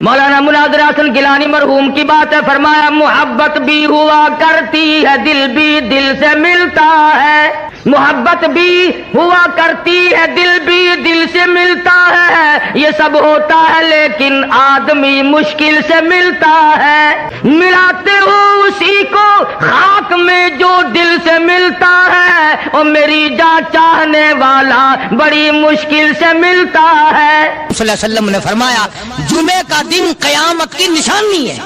مولانا مناظر حسن گیلانی مرحوم کی بات ہے، فرمایا محبت بھی ہوا کرتی ہے، دل بھی دل سے ملتا ہے، محبت بھی ہوا کرتی ہے، دل بھی دل سے ملتا ہے، یہ سب ہوتا ہے لیکن آدمی مشکل سے ملتا ہے، ملاتے ہو اسی کو خاک میں جو دل سے ملتا ہے، اور میری جان چاہنے والا بڑی مشکل سے ملتا ہے۔ صلی اللہ علیہ وسلم نے فرمایا جمعے کا دن قیامت کی نشانی ہے،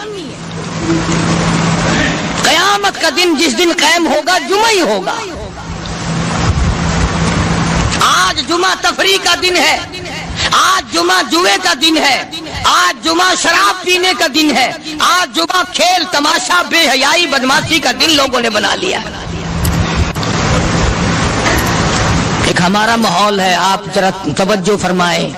قیامت کا دن جس دن قائم ہوگا جمعہ ہی ہوگا۔ آج جمعہ تفریح کا دن ہے، آج جمعہ جوئے کا دن ہے، آج جمعہ شراب پینے کا دن ہے، آج جمعہ کھیل تماشا بے حیائی بدماشی کا دن لوگوں نے بنا لیا ہے۔ ایک ہمارا ماحول ہے، آپ ذرا توجہ فرمائیں۔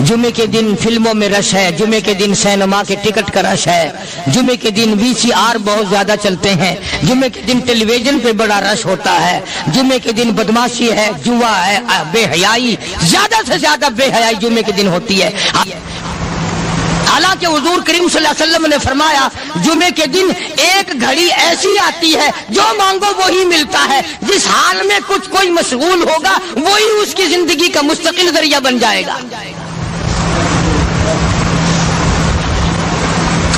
جمعے کے دن فلموں میں رش ہے، جمعے کے دن سینما کے ٹکٹ کا رش ہے، جمعے کے دن VCR بہت زیادہ چلتے ہیں، جمعے کے دن ٹیلی ویژن پہ بڑا رش ہوتا ہے، جمعے کے دن بدماشی ہے، جوا ہے، بے حیائی، زیادہ سے زیادہ بے حیائی جمعے کے دن ہوتی ہے۔ حالانکہ حضور کریم صلی اللہ علیہ وسلم نے فرمایا جمعے کے دن ایک گھڑی ایسی آتی ہے جو مانگو وہی ملتا ہے، جس حال میں کچھ کوئی مشغول ہوگا وہی اس کی زندگی کا مستقل ذریعہ بن جائے گا۔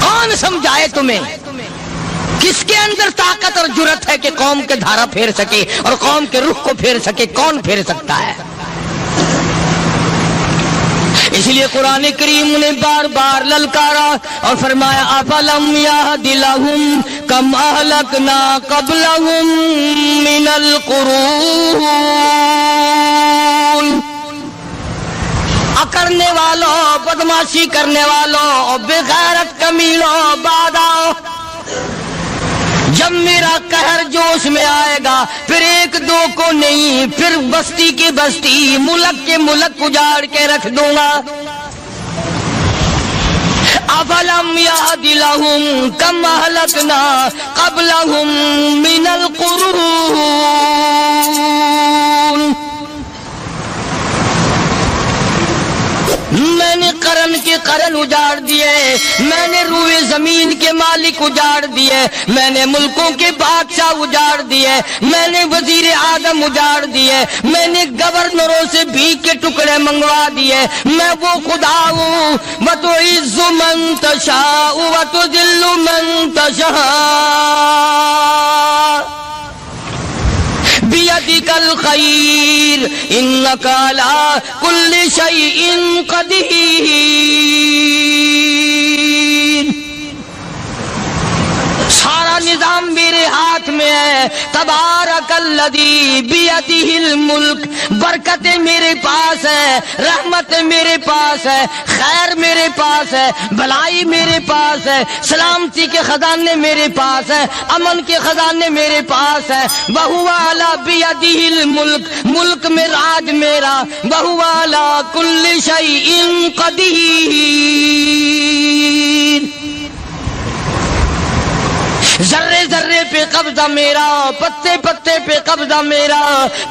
کون سمجھائے تمہیں کس کے اندر طاقت اور جرت ہے کہ قوم کے دھارا پھیر سکے اور قوم کے رخ کو پھیر سکے؟ کون پھیر سکتا ہے؟ اس لیے قرآن کریم نے بار بار للکارا اور فرمایا افلم یہد لہم کم اہلکنا قبلہم من القرون، کرنے والوں، بدماشی کرنے والوں اور بے غیرت کمیلوں، باداؤ، جب میرا قہر جوش میں آئے گا پھر ایک دو کو نہیں، پھر بستی کی بستی، ملک کے ملک اجاڑ کے رکھ دوں گا۔ افلم یہد لہم کم اہلکنا قبلہم من القرون، میں نے قرن کے قرن اجاڑ دیے، میں نے روئے زمین کے مالک اجاڑ دیے، میں نے ملکوں کے بادشاہ اجاڑ دیے، میں نے وزیر اعظم اجاڑ دیے، میں نے گورنروں سے بھیک کے ٹکڑے منگوا دیے۔ میں وہ خدا ہوں وَتُعِزُّ مَن تَشَاءُ وَتُذِلُّ مَن تَشَاءُ بِيَدِكَ الْخَيْرُ إِنَّكَ عَلَى كُلِّ شَيْءٍ قَدِيرٌ۔ سارا نظام میرے ہاتھ میں ہے، تبارک الذی بیدہ الملک، برکتیں میرے پاس ہے، رحمت میرے پاس ہے، خیر میرے پاس ہے، بھلائی میرے پاس ہے، سلامتی کے خزانے میرے پاس ہے، امن کے خزانے میرے پاس ہے۔ وَهُوَ عَلَى بِيَدِهِ الْمُلْكُ، ملک میں راج میرا، وَهُوَ عَلَى كُلِّ شَيْءٍ قَدِيرٌ۔ ذرے ذرے پہ قبضہ میرا، پتے پتے پہ قبضہ میرا،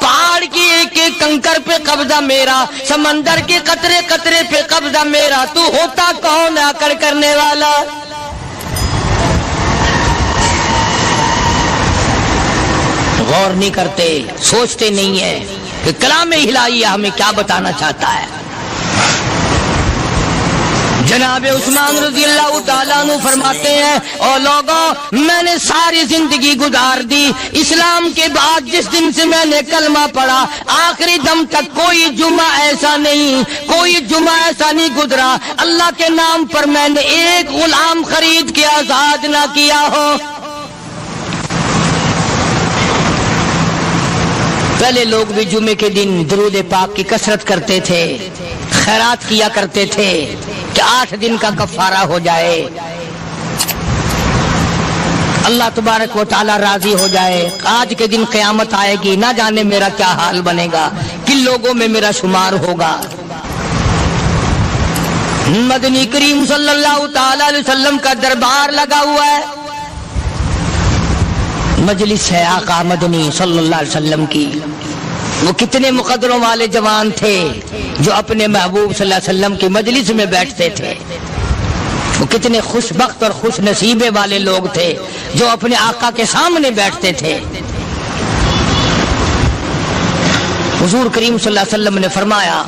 پہاڑ کی ایک ایک کنکر پہ قبضہ میرا، سمندر کے قطرے قطرے پہ قبضہ میرا۔ تو ہوتا کون آ کر کرنے والا؟ غور نہیں کرتے، سوچتے نہیں ہیں کہ کلام الہیہ ہمیں کیا بتانا چاہتا ہے۔ جناب عثمان رضی اللہ تعالیٰ عنہ فرماتے ہیں اور لوگوں میں نے ساری زندگی گزار دی، اسلام کے بعد جس دن سے میں نے کلمہ پڑھا آخری دم تک کوئی جمعہ ایسا نہیں، کوئی جمعہ ایسا نہیں گزرا اللہ کے نام پر میں نے ایک غلام خرید کے آزاد نہ کیا ہو۔ پہلے لوگ بھی جمعے کے دن درود پاک کی کثرت کرتے تھے، خیرات کیا کرتے تھے کہ 8 دن کا کفارہ ہو جائے، اللہ تبارک و تعالی راضی ہو جائے۔ آج کے دن قیامت آئے گی، نہ جانے میرا کیا حال بنے گا، کن لوگوں میں میرا شمار ہوگا۔ مدنی کریم صلی اللہ تعالی علیہ وسلم کا دربار لگا ہوا ہے، مجلس ہے آقا مدنی صلی اللہ علیہ وسلم کی۔ وہ کتنے مقدروں والے جوان تھے جو اپنے محبوب صلی اللہ علیہ وسلم کی مجلس میں بیٹھتے تھے۔ وہ کتنے خوش بخت اور خوش نصیبے والے لوگ تھے جو اپنے آقا کے سامنے بیٹھتے تھے۔ حضور کریم صلی اللہ علیہ وسلم نے فرمایا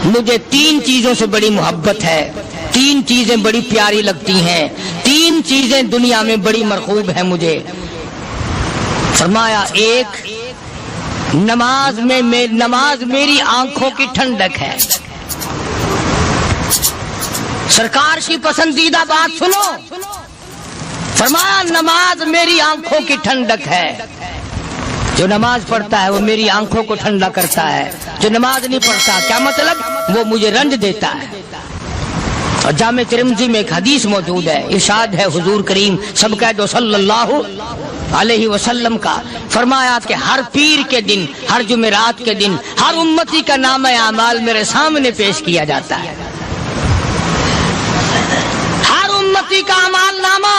مجھے 3 چیزوں سے بڑی محبت ہے، 3 چیزیں بڑی پیاری لگتی ہیں، 3 چیزیں دنیا میں بڑی مرغوب ہیں مجھے۔ فرمایا ایک نماز میری آنکھوں کی ٹھنڈک ہے۔ سرکار کی پسندیدہ بات سنو، فرمایا نماز میری آنکھوں کی ٹھنڈک ہے۔ جو نماز پڑھتا ہے وہ میری آنکھوں کو ٹھنڈا کرتا ہے، جو نماز نہیں پڑھتا کیا مطلب؟ وہ مجھے رنج دیتا ہے۔ اور جامع ترمذی میں ایک حدیث موجود ہے، ارشاد ہے حضور کریم سب کہہ دو صلی اللہ علیہ وسلم کا، فرمایا کہ ہر پیر کے دن، ہر جمعرات کے دن ہر امتی کا نامہ اعمال میرے سامنے پیش کیا جاتا ہے۔ ہر امتی کا اعمال نامہ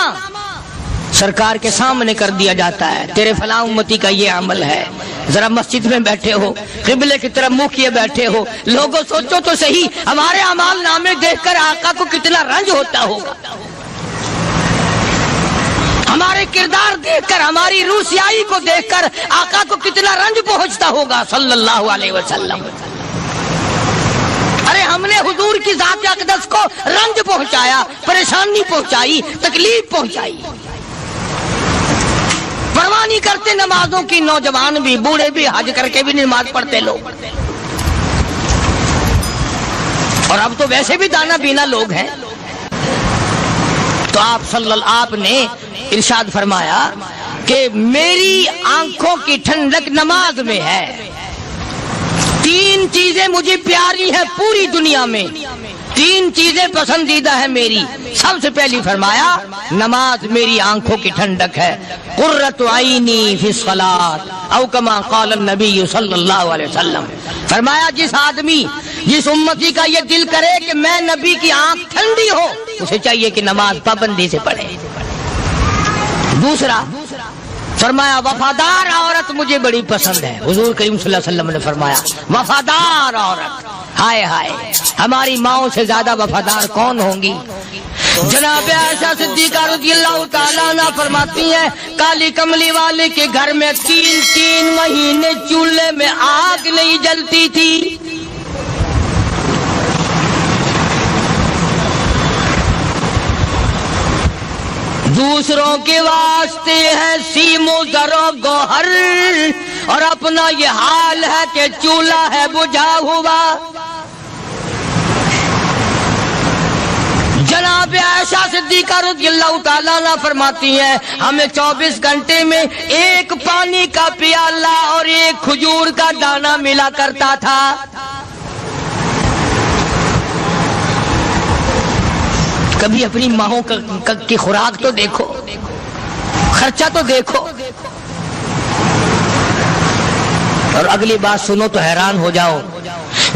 سرکار کے سامنے کر دیا جاتا ہے، تیرے فلاں امتی کا یہ عمل ہے۔ ذرا مسجد میں بیٹھے ہو، قبلے کی طرف منہ کیے بیٹھے ہو، لوگوں سوچو تو صحیح ہمارے اعمال نامے دیکھ کر آقا کو کتنا رنج ہوتا ہوگا، ہمارے کردار دیکھ کر، ہماری روسیائی کو دیکھ کر آقا کو کتنا رنج پہنچتا ہوگا صلی اللہ علیہ وسلم۔ ارے ہم نے حضور کی ذات اقدس کو رنج پہنچایا، پریشانی پہنچائی، تکلیف پہنچائی، پرواہ نہیں کرتے نمازوں کی، نوجوان بھی بوڑھے بھی حج کر کے بھی نماز پڑھتے لوگ، اور اب تو ویسے بھی دانا بینا لوگ ہیں۔ تو آپ نے ارشاد فرمایا کہ میری آنکھوں کی ٹھنڈک نماز میں ہے، 3 چیزیں مجھے پیاری ہیں پوری دنیا میں، 3 چیزیں پسندیدہ ہیں میری۔ سب سے پہلی فرمایا نماز میری آنکھوں کی ٹھنڈک ہے، قرۃ عینی فی الصلاۃ او کما قال النبی صلی اللہ علیہ وسلم۔ فرمایا جس امتی کا یہ دل کرے کہ میں نبی کی آنکھ ٹھنڈی ہو، اسے چاہیے کہ نماز پابندی سے پڑھے۔ دوسرا فرمایا وفادار عورت مجھے بڑی پسند ہے۔ حضور کریم صلی اللہ علیہ وسلم نے فرمایا وفادار عورت، ہائے ہائے ہماری ماؤں سے زیادہ وفادار کون ہوں گی؟ جناب عائشہ صدیقہ رضی اللہ تعالیٰ عنہ فرماتی ہیں کالی کملی والے کے گھر میں 3 مہینے چولہے میں آگ نہیں جلتی تھی۔ دوسروں کے واسطے ہے سیم و زر و گوہر، اور اپنا یہ حال ہے کہ چولہا ہے بجھا ہوا۔ جناب عائشہ صدیقہ رضی اللہ تعالیٰ عنہ فرماتی ہیں ہمیں 24 گھنٹے میں 1 پانی کا پیالہ اور 1 کھجور کا دانہ ملا کرتا تھا۔ کبھی اپنی ماہوں کی خوراک تو دیکھو، خرچہ تو دیکھو، اور اگلی بات سنو تو حیران ہو جاؤ۔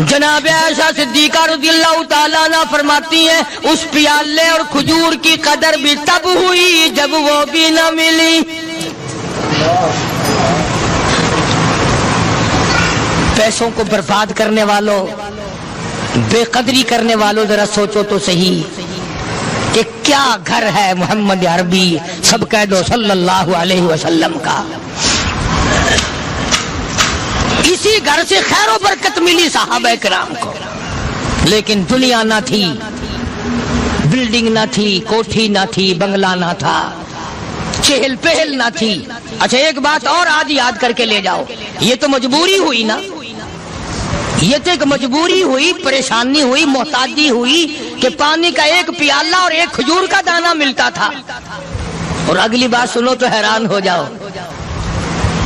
جناب عائشہ صدیقہ رضی اللہ تعالیٰ عنہ فرماتی ہیں اس پیالے اور کھجور کی قدر بھی تب ہوئی جب وہ بھی نہ ملی۔ پیسوں کو برباد کرنے والوں، بے قدری کرنے والوں، ذرا سوچو تو صحیح کہ کیا گھر ہے محمد عربی سب کہہ دو صلی اللہ علیہ وسلم کا۔ اسی گھر سے خیر و برکت ملی صحابہ کرام کو، لیکن دنیا نہ تھی، بلڈنگ نہ تھی، کوٹھی نہ تھی، بنگلہ نہ تھا، چہل پہل نہ تھی۔ اچھا ایک بات اور آج یاد کر کے لے جاؤ، یہ تو مجبوری ہوئی نا، یہ تو ایک مجبوری ہوئی، پریشانی ہوئی، محتاجی ہوئی کہ پانی کا 1 پیالہ اور 1 کھجور کا دانہ ملتا تھا۔ اور اگلی بات سنو تو حیران ہو جاؤ،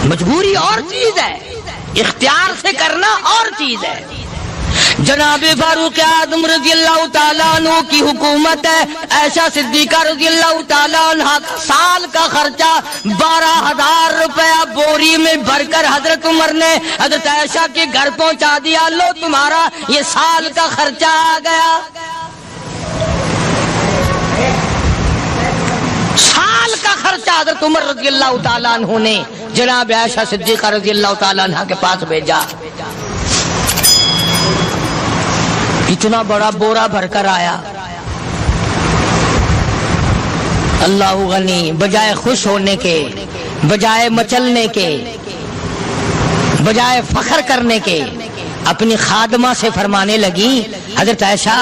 مجبوری اور چیز ہے، اختیار سے کرنا اور چیز ہے۔ جناب فاروق اعظم رضی اللہ تعالیٰ عنہ کی حکومت ہے، عائشہ صدیقہ رضی اللہ تعالیٰ عنہ سال کا خرچہ 12,000 روپیہ بوری میں بھر کر حضرت عمر نے حضرت عائشہ کے گھر پہنچا دیا، لو تمہارا یہ سال کا خرچہ آ گیا۔ سال کا خرچہ حضرت عمر رضی اللہ تعالیٰ عنہ نے جناب عائشہ صدیقہ رضی اللہ تعالیٰ عنہ کے پاس بھیجا۔ اتنا بڑا بورا بھر کر آیا، اللہ غنی بجائے خوش ہونے کے، بجائے مچلنے کے، بجائے فخر کرنے کے اپنی خادمہ سے فرمانے لگی، حضرت عائشہ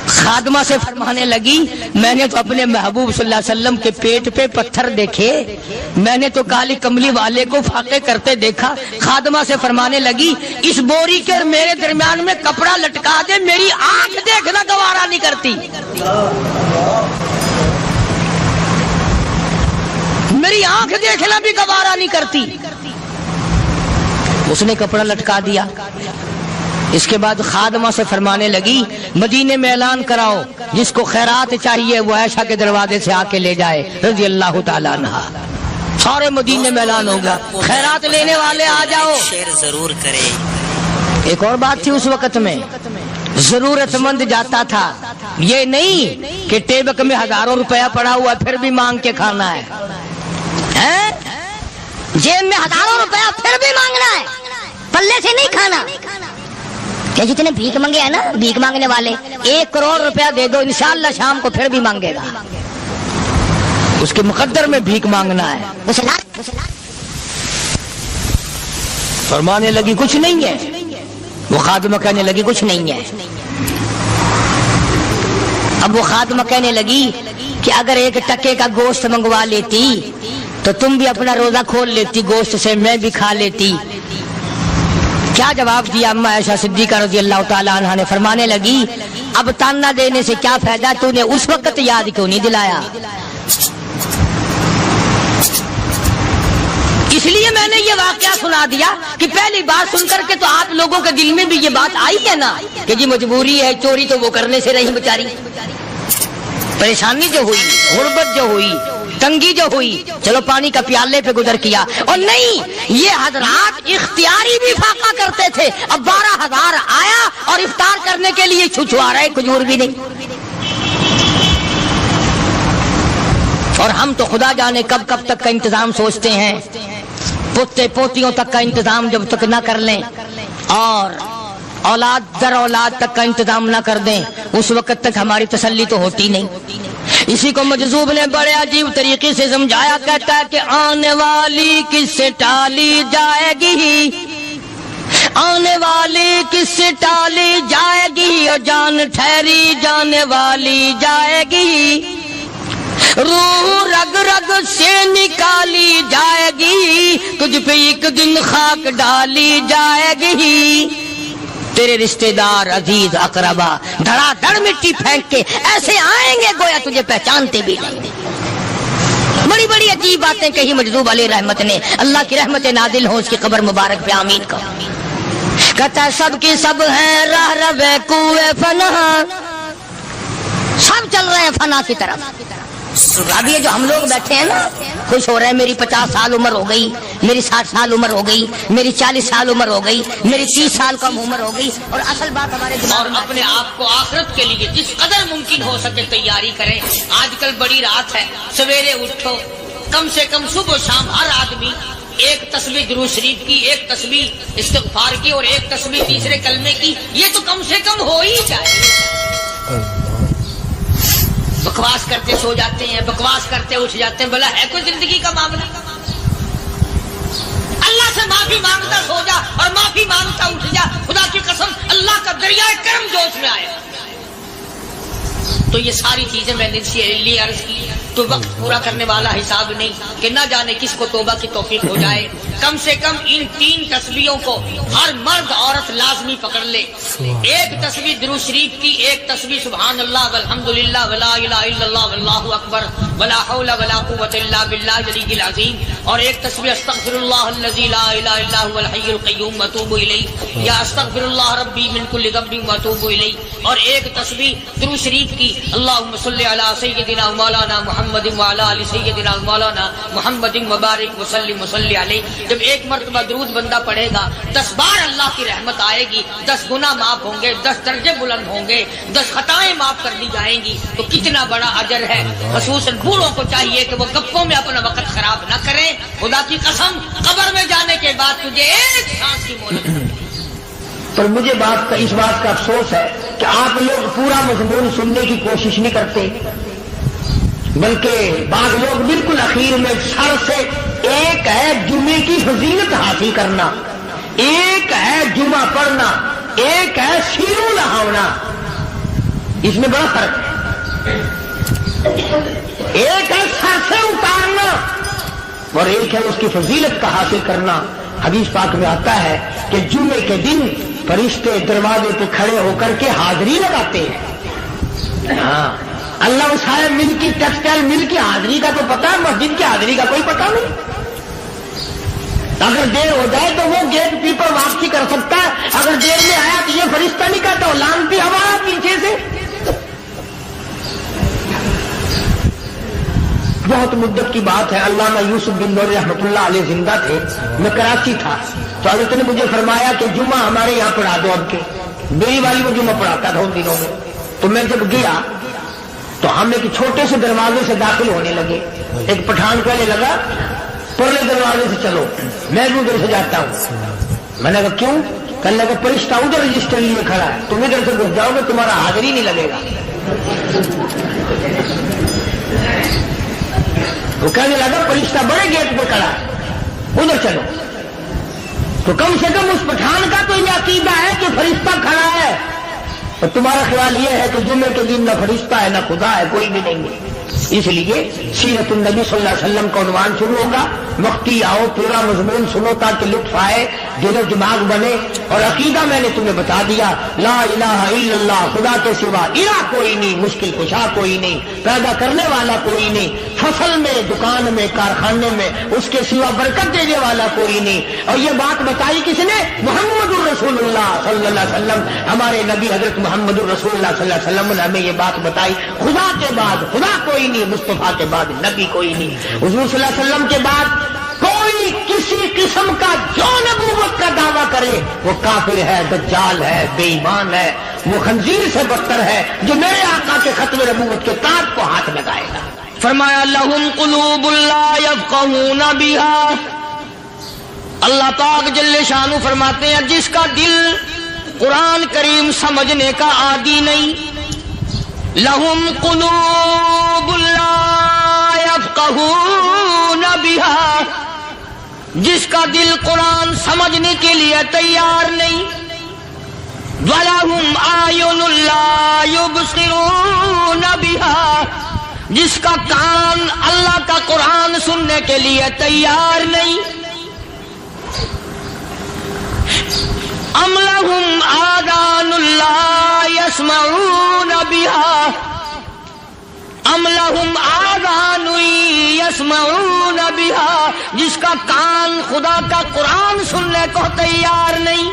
خادمہ سے فرمانے لگی میں نے تو اپنے محبوب صلی اللہ علیہ وسلم کے پیٹ پہ پتھر دیکھے، میں نے تو کالی کملی والے کو فاقے کرتے دیکھا۔ خادمہ سے فرمانے لگی اس بوری کے اور میرے درمیان میں کپڑا لٹکا دے، میری آنکھ دیکھنا گوارا نہیں کرتی، میری آنکھ دیکھنا بھی گوارا نہیں کرتی۔ اس نے کپڑا لٹکا دیا۔ اس کے بعد خادمہ سے فرمانے لگی مدینے میں اعلان کراؤ جس کو خیرات چاہیے وہ عائشہ کے دروازے سے آ کے لے جائے رضی اللہ تعالیٰ عنہ۔ سارے مدینے میں اعلان ہوگا خیرات لینے والے آ جاؤ۔ شیئر ضرور کرے۔ ایک اور بات تھی اس وقت میں، ضرورت مند جاتا تھا، یہ نہیں کہ ٹیبک میں ہزاروں روپیہ پڑا ہوا پھر بھی مانگ کے کھانا ہے، جیب میں ہزاروں روپیہ پھر بھی مانگنا ہے، پلے سے نہیں کھانا۔ کہ جتنے بھیک مانگے ہیں نا بھیک مانگنے والے، 1 کروڑ روپیہ دے دو انشاءاللہ شام کو پھر بھی مانگے گا، اس کے مقدر میں بھیک مانگنا ہے۔ فرمانے لگی کچھ نہیں ہے، وہ خادمہ کہنے لگی کچھ نہیں ہے۔ اب وہ خادمہ کہنے لگی کہ اگر 1 ٹکے کا گوشت منگوا لیتی تو تم بھی اپنا روزہ کھول لیتی گوشت سے، میں بھی کھا لیتی۔ کیا جواب دیا اما عائشہ صدیقہ رضی اللہ تعالیٰ عنہ نے؟ فرمانے لگی اب تانا دینے سے کیا فائدہ، تو نے اس وقت یاد کیوں نہیں دلایا؟ اس لیے میں نے یہ واقعہ سنا دیا کہ پہلی بات سن کر کے تو آپ لوگوں کے دل میں بھی یہ بات آئی ہے نا کہ جی مجبوری ہے، چوری تو وہ کرنے سے رہی بیچاری، پریشانی جو ہوئی، غربت جو ہوئی، تنگی جو ہوئی، چلو پانی کا پیالے پہ گزر کیا۔ اور نہیں، یہ حضرات اختیاری بھی فاقہ کرتے تھے۔ اب 12,000 آیا اور افطار کرنے کے لیے چھچوا رہے، کھجور بھی نہیں۔ اور ہم تو خدا جانے کب کب تک کا انتظام سوچتے ہیں، پوتے پوتیوں تک کا انتظام جب تک نہ کر لیں اور اولاد در اولاد تک کا انتظام نہ کر دیں اس وقت تک ہماری تسلی تو ہوتی نہیں۔ اسی کو مجذوب نے بڑے عجیب طریقے سے سمجھایا، کہتا ہے کہ آنے والی کس سے ٹالی جائے گی، آنے والی کس سے ٹالی جائے گی، اور جان ٹھہری جانے والی جائے گی، روح رگ رگ سے نکالی جائے گی، تجھ پہ ایک دن خاک ڈالی جائے گی، تیرے رشتہ دار عزیز اقربا دھڑا دھڑ مٹی پھینک کے ایسے آئیں گے گویا تجھے پہچانتے بھی نہیں۔ بڑی بڑی عجیب باتیں کہی مجذوب علیہ رحمت نے، اللہ کی رحمت نازل ہو اس کی قبر مبارک پہ آمین کا۔ کہتا ہے سب کی سب ہیں راہ روے کوئے فنا، سب چل رہے ہیں فنا کی طرف۔ اب یہ جو ہم لوگ بیٹھے ہیں نا خوش ہو رہے ہیں، میری 50 سال عمر ہو گئی، میری 60 سال عمر ہو گئی، میری 40 سال عمر ہو گئی، میری 30 سال کم عمر ہو گئی، اور اصل بات ہمارے اور اپنے آپ کو آخرت کے لیے جس قدر ممکن ہو سکے تیاری کریں۔ آج کل بڑی رات ہے، سویرے اٹھو، کم سے کم صبح و شام ہر آدمی 1 تسبیح درود شریف کی، 1 تسبیح استغفار کی، اور 1 تسبیح تیسرے کلمے کی، یہ تو کم سے کم ہو ہی جائے۔ بکواس کرتے سو جاتے ہیں، بکواس کرتے اٹھ جاتے ہیں، بھلا ہے کوئی زندگی کا معاملہ؟ اللہ سے معافی مانگتا سو جا اور معافی مانگتا اٹھ جا، خدا کی قسم اللہ کا دریائے کرم جوش میں آئے۔ تو یہ ساری چیزیں میں نے اس لیے عرض کی تو وقت پورا کرنے والا حساب نہیں کہ نہ جانے کس کو توبہ کی توفیق ہو جائے۔ کم سے کم ان 3 تسبیحوں کو ہر مرد عورت لازمی پکڑ لے۔ 1 تسبیح درود شریف کی، 1 تسبیح سبحان اللہ والحمدللہ ولا الہ الا اللہ واللہ اکبر ولا حول ولا قوت الا باللہ العلی العظیم، اور 1 تسبیح استغفر اللہ الذی لا الہ الا هو الحی القیوم واتوب الیہ، یا استغفر اللہ ربی من کل ذنب واتوب الیہ، اور 1 تسبیح درود شریف کی اللہم صلی علی سیدنا مولانا محمد وعلی آل سیدنا مولانا محمد مبارک وسلم وصلی علیہ۔ جب 1 مرتبہ درود بندہ پڑھے گا 10 بار اللہ کی رحمت آئے گی، 10 گناہ معاف ہوں گے، 10 درجے بلند ہوں گے، 10 خطائیں معاف کر دی جائیں گی۔ تو کتنا بڑا اجر ہے۔ خصوصاً بوڑھوں کو چاہیے کہ وہ گپوں میں اپنا وقت خراب نہ کریں۔ خدا کی قسم قبر میں جانے کے بعد تجھے 1 سانس کی مہلت ملے گی۔ پر مجھے اس بات کا افسوس ہے کہ آپ لوگ پورا مضمون سننے کی کوشش نہیں کرتے، بلکہ بعض لوگ بالکل اخیر میں سر سے، ایک ہے جمعے کی فضیلت حاصل کرنا، ایک ہے جمعہ پڑھنا، ایک ہے سیروں لہاونا، اس میں بڑا فرق ہے۔ ایک ہے سر سے اتارنا اور ایک ہے اس کی فضیلت کا حاصل کرنا۔ حدیث پاک میں آتا ہے کہ جمعے کے دن فرشتے دروازے پہ کھڑے ہو کر کے حاضری لگاتے ہیں۔ ہاں، اللہ وسائل مل کی ٹیکسٹائل مل کی حاضری کا تو پتا ہے، مسجد کی حاضری کا کوئی پتا نہیں۔ اگر دیر ہو جائے تو وہ گیٹ کیپر واپسی کر سکتا ہے، اگر دیر میں آیا تو یہ فرشتہ نہیں کہتا، لانتی ہوا پیچھے سے۔ بہت مدت کی بات ہے، علامہ یوسف بن نور رحمۃ اللہ علیہ زندہ تھے، میں کراچی تھا، تو حضرت نے مجھے فرمایا کہ جمعہ ہمارے یہاں پڑھا دو اب کے۔ میری والی وہ جمعہ پڑھاتا تھا ان دنوں میں، تو میں جب گیا تو ہم ایک چھوٹے سے دروازے سے داخل ہونے لگے۔ ایک پٹھان کہنے لگا پرلے دروازے سے چلو، میں بھی ادھر سے جاتا ہوں۔ میں نے کہا کیوں؟ کہنے لگا فرشتہ ادھر رجسٹر میں کھڑا ہے، تم ادھر سے گھس جاؤ گے تمہارا حاضری نہیں لگے گا۔ وہ کہنے لگا فرشتہ بڑے گیٹ پہ کھڑا ہے، ادھر چلو۔ تو کم سے کم اس پٹھان کا تو یہ عقیدہ ہے کہ فرشتہ کھڑا ہے، اور تمہارا خیال یہ ہے کہ جمعے کے دن نہ فرشتہ ہے نہ خدا ہے، کوئی بھی نہیں ہے۔ اس لیے سیرت النبی صلی اللہ علیہ وسلم کا عنوان شروع ہوگا، وقتی آؤ پورا مضمون سنو تاکہ لطف آئے، دل و دماغ بنے۔ اور عقیدہ میں نے تمہیں بتا دیا، لا الہ الا اللہ، خدا کے سوا الہ کوئی نہیں، مشکل کشا کوئی نہیں، پیدا کرنے والا کوئی نہیں، فصل میں، دکان میں، کارخانے میں اس کے سوا برکت دینے والا کوئی نہیں۔ اور یہ بات بتائی کس نے؟ محمد الرسول اللہ صلی اللہ علیہ وسلم، ہمارے نبی حضرت محمد الرسول اللہ صلی اللہ علیہ وسلم نے ہمیں یہ بات بتائی، خدا کے بعد خدا کوئی نہیں، مصطفیٰ کے بعد نبی کوئی نہیں۔ حضور صلی اللہ علیہ وسلم کے بعد کوئی کسی قسم کا جو نبوت کا دعویٰ کرے وہ کافر ہے، دجال ہے، بے ایمان ہے، وہ خنزیر سے بدتر ہے جو میرے آقا کے ختم نبوت کے تاج کو ہاتھ لگائے گا۔ فرمایا لہم قلوب لا یفقہون بہا، اللہ پاک جل شانہ فرماتے ہیں جس کا دل قرآن کریم سمجھنے کا عادی نہیں، لہم قلوب لا یفقہون بہا، جس کا دل قرآن سمجھنے کے لیے تیار نہیں، وَلَهُمْ أَعْيُنٌ لَا يُبْصِرُونَ بِهَا، جس کا کان اللہ کا قرآن سننے کے لیے تیار نہیں، أَمْ لَهُمْ آذَانٌ لَا يَسْمَعُونَ بِهَا، أَمْ لَهُمْ آذَانٌ يَسْمَعُونَ بِهَا، جس کا کان خدا کا قرآن سننے کو تیار نہیں۔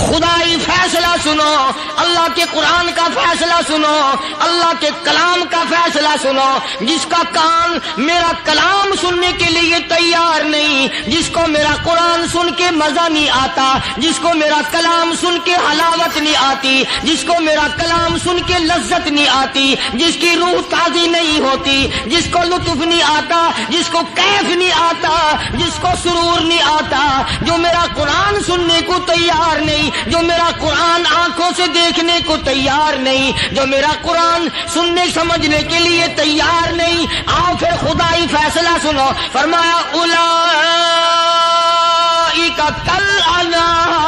خدائی فیصلہ سنو، اللہ کے قرآن کا فیصلہ سنو، اللہ کے کلام کا فیصلہ سنو۔ جس کا کان میرا کلام سننے کے لیے تیار نہیں، جس کو میرا قرآن سن کے مزہ نہیں آتا، جس کو میرا کلام سن کے حلاوت نہیں آتی، جس کو میرا کلام سن کے لذت نہیں آتی، جس کی روح تازی نہیں ہوتی، جس کو لطف نہیں آتا، جس کو کیف نہیں آتا، جس کو سرور نہیں آتا، جو میرا قرآن سننے کو تیار نہیں، جو میرا قرآن آنکھوں سے دیکھنے کو تیار نہیں، جو میرا قرآن سننے سمجھنے کے لیے تیار نہیں، آؤ پھر خدائی فیصلہ سنو۔ فرمایا اولئک کالانعام،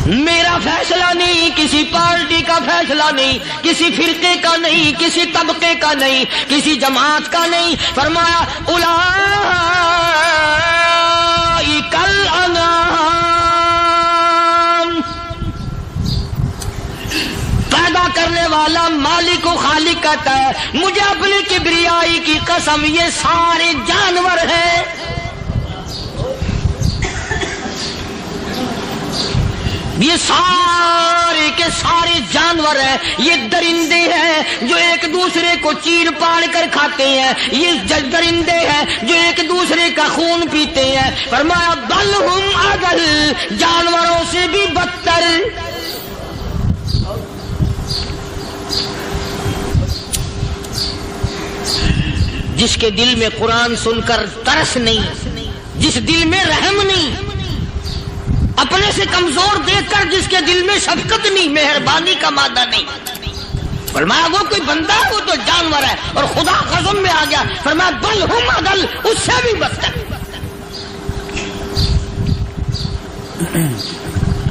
میرا فیصلہ نہیں، کسی پارٹی کا فیصلہ نہیں، کسی فرقے کا نہیں، کسی طبقے کا نہیں، کسی جماعت کا نہیں۔ فرمایا اولئک الانعام، پیدا کرنے والا مالک و خالق کہتا ہے مجھے اپنی کبریائی کی قسم یہ سارے جانور ہیں، یہ سارے کے سارے جانور ہیں، یہ درندے ہیں جو ایک دوسرے کو چیر پاڑ کر کھاتے ہیں، یہ درندے ہیں جو ایک دوسرے کا خون پیتے ہیں۔ فرمایا بل ہم اضل، جانوروں سے بھی بدتر۔ جس کے دل میں قرآن سن کر ترس نہیں، جس دل میں رحم نہیں، اپنے ایسے کمزور دیکھ کر جس کے دل میں شفقت نہیں، مہربانی کا مادہ نہیں. فرمایا وہ کوئی بندہ ہے، وہ تو جانور ہے. اور خدا قسم میں آ گیا، فرمایا بل ہم اضل، اس سے بھی بدتر.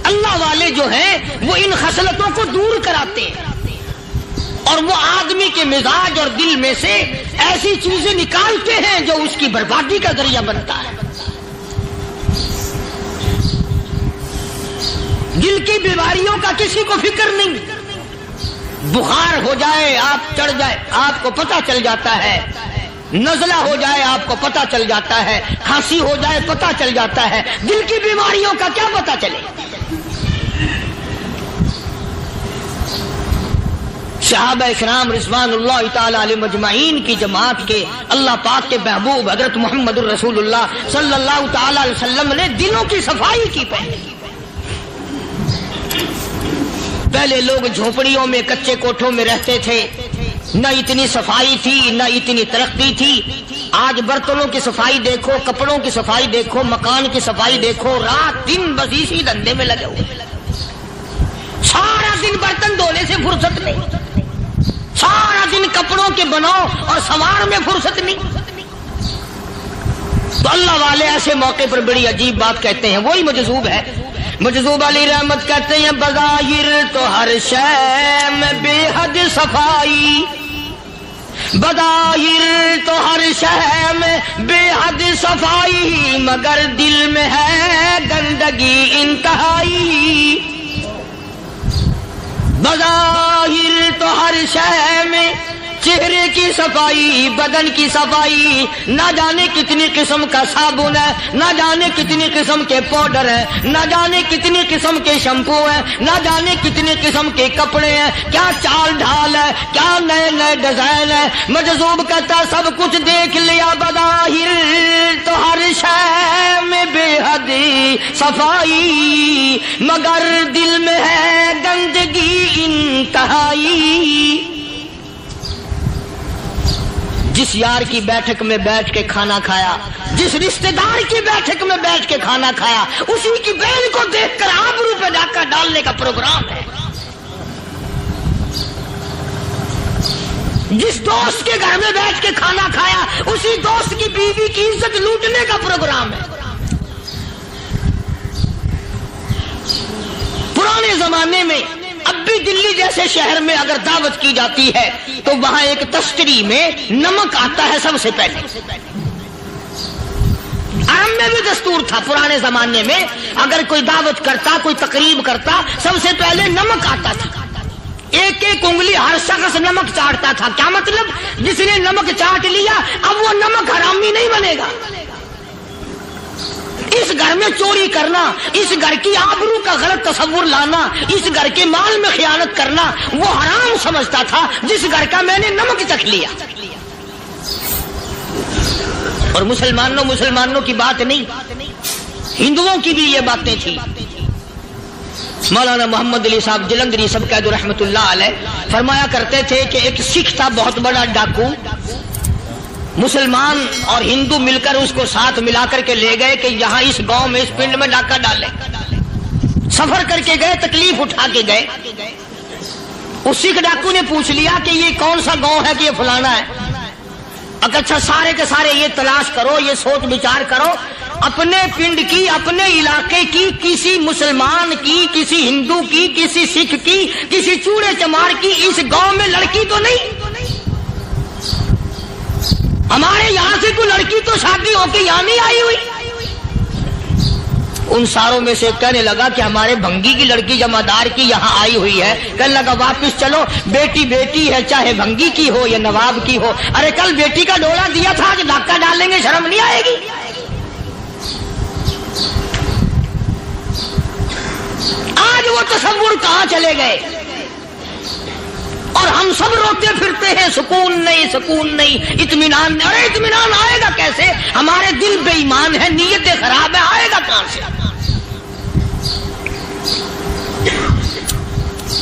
اللہ والے جو ہیں وہ ان خصلتوں کو دور کراتے ہیں، اور وہ آدمی کے مزاج اور دل میں سے ایسی چیزیں نکالتے ہیں جو اس کی بربادی کا ذریعہ بنتا ہے. دل کی بیماریوں کا کسی کو فکر نہیں. بخار ہو جائے، آپ چڑھ جائے، آپ کو پتہ چل جاتا ہے. نزلہ ہو جائے، آپ کو پتہ چل جاتا ہے. کھانسی ہو جائے، پتہ چل جاتا ہے. دل کی بیماریوں کا کیا پتہ چلے؟ صحابہ اکرام رضوان اللہ تعالی علیہ مجمعین کی جماعت کے اللہ پاک کے محبوب حضرت محمد الرسول اللہ صلی اللہ تعالی علیہ وسلم نے دلوں کی صفائی کی. پہلے لوگ جھونپڑیوں میں، کچے کوٹھوں میں رہتے تھے، نہ اتنی صفائی تھی، نہ اتنی ترقی تھی. آج برتنوں کی صفائی دیکھو، کپڑوں کی صفائی دیکھو، مکان کی صفائی دیکھو. رات دن بس اسی دھندے میں لگے ہوئے. سارا دن برتن دھونے سے فرصت نہیں، سارا دن کپڑوں کے بناؤ اور سوار میں فرصت نہیں. تو اللہ والے ایسے موقع پر بڑی عجیب بات کہتے ہیں. وہی مجذوب ہے، مجذوب علی رحمت کہتے ہیں بظاہر تو ہر شے میں بے حد صفائی، بظاہر تو ہر شے میں بے حد صفائی، مگر دل میں ہے گندگی انتہائی. بظاہر تو ہر شے میں چہرے کی صفائی، بدن کی صفائی، نہ جانے کتنی قسم کا صابن ہے، نہ جانے کتنی قسم کے پاؤڈر ہے، نہ جانے کتنی قسم کے شیمپو ہیں، نہ جانے کتنی قسم کے کپڑے ہیں، کیا چال ڈھال ہے، کیا نئے نئے ڈیزائن ہے. مجذوب کہتا سب کچھ دیکھ لیا، بظاہر تو ہر شے میں بے حد صفائی، مگر دل میں ہے گندگی انتہائی. جس یار کی بیٹھک میں بیٹھ کے کھانا کھایا، جس رشتہ دار کی بیٹھک میں بیٹھ کے کھانا کھایا، اسی کی بہن کو دیکھ کر آبرو پہ ڈاکہ ڈالنے کا پروگرام ہے. جس دوست کے گھر میں بیٹھ کے کھانا کھایا، اسی دوست کی بیوی کی عزت لوٹنے کا پروگرام ہے. پرانے زمانے میں اب بھی دلی جیسے شہر میں اگر دعوت کی جاتی ہے تو وہاں ایک تشتری میں نمک آتا ہے سب سے پہلے. عام میں بھی دستور تھا پرانے زمانے میں، اگر کوئی دعوت کرتا، کوئی تقریب کرتا، سب سے پہلے نمک آتا تھا. ایک ایک انگلی ہر شخص نمک چاٹتا تھا. کیا مطلب؟ جس نے نمک چاٹ لیا اب وہ نمک حرامی نہیں بنے گا. اس گھر میں چوری کرنا، اس گھر کی آبرو کا غلط تصور لانا، اس گھر کے مال میں خیانت کرنا وہ حرام سمجھتا تھا جس گھر کا میں نے نمک چکھ لیا. اور مسلمانوں کی بات نہیں، ہندوؤں کی بھی یہ باتیں تھیں. مولانا محمد علی صاحب جلندری سب قید رحمت اللہ علیہ فرمایا کرتے تھے کہ ایک سکھ تھا بہت بڑا ڈاکو. مسلمان اور ہندو مل کر اس کو ساتھ ملا کر کے لے گئے کہ یہاں اس گاؤں میں، اس پنڈ میں ڈاکہ ڈالے. سفر کر کے گئے، تکلیف اٹھا کے گئے. اس سکھ ڈاکو نے پوچھ لیا کہ یہ کون سا گاؤں ہے کہ یہ فلانا ہے. اچھا سارے کے سارے یہ تلاش کرو، یہ سوچ بچار کرو، اپنے پنڈ کی، اپنے علاقے کی، کسی مسلمان کی، کسی ہندو کی، کسی سکھ کی، کسی چوڑے چمار کی اس گاؤں میں لڑکی تو نہیں؟ ہمارے یہاں سے کوئی لڑکی تو شادی ہو کے یہاں نہیں آئی ہوئی. ان ساروں میں سے کہنے لگا کہ ہمارے بھنگی کی لڑکی جمادار کی یہاں آئی ہوئی ہے. کہنے لگا واپس چلو، بیٹی بیٹی ہے، چاہے بھنگی کی ہو یا نواب کی ہو. ارے کل بیٹی کا ڈولا دیا تھا، آج ڈاکہ ڈالیں گے، شرم نہیں آئے گی؟ آج وہ تصور کہاں چلے گئے؟ اور ہم سب روتے پھرتے ہیں سکون نہیں، سکون نہیں، اطمینان نہیں. ارے اطمینان آئے گا کیسے؟ ہمارے دل بے ایمان ہے، نیتیں خراب ہے، آئے گا کہاں سے؟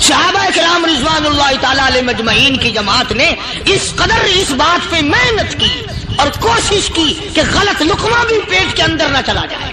صحابہ کرام رضوان اللہ تعالی علیہ مجمعین کی جماعت نے اس قدر اس بات پہ محنت کی اور کوشش کی کہ غلط لقمہ بھی پیٹ کے اندر نہ چلا جائے.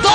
2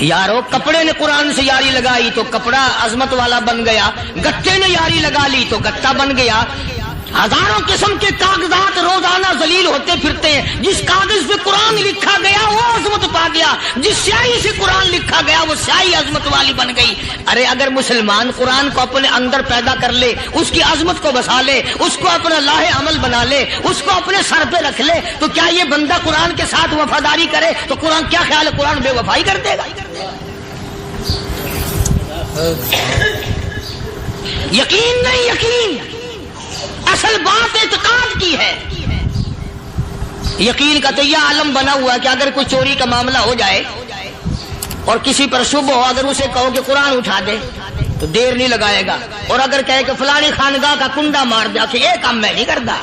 یارو کپڑے نے قرآن سے یاری لگائی تو کپڑا عظمت والا بن گیا، گتے نے یاری لگا لی تو گتا بن گیا۔ ہزاروں قسم کے کاغذات روزانہ ذلیل ہوتے پھرتے ہیں، جس کاغذ پہ قرآن لکھا گیا وہ عظمت پا گیا، جس سیاہی سے قرآن لکھا گیا وہ سیاہی عظمت والی بن گئی۔ ارے اگر مسلمان قرآن کو اپنے اندر پیدا کر لے، اس کی عظمت کو بسا لے، اس کو اپنا لاہ عمل بنا لے، اس کو اپنے سر پہ رکھ لے، تو کیا یہ بندہ قرآن کے ساتھ وفاداری کرے تو قرآن کیا خیال ہے قرآن بے وفائی کر دے گا؟ یقین نہیں، یقین اصل بات اعتقاد کی ہے۔ یقین کا تو یہ عالم بنا ہوا ہے کہ اگر کوئی چوری کا معاملہ ہو جائے اور کسی پر شبہ ہو، اگر اسے کہو کہ قرآن اٹھا دے تو دیر نہیں لگائے گا، اور اگر کہے کہ فلانی خانگاہ کا کنڈا مار دیا کہ یہ کام میں نہیں کرتا۔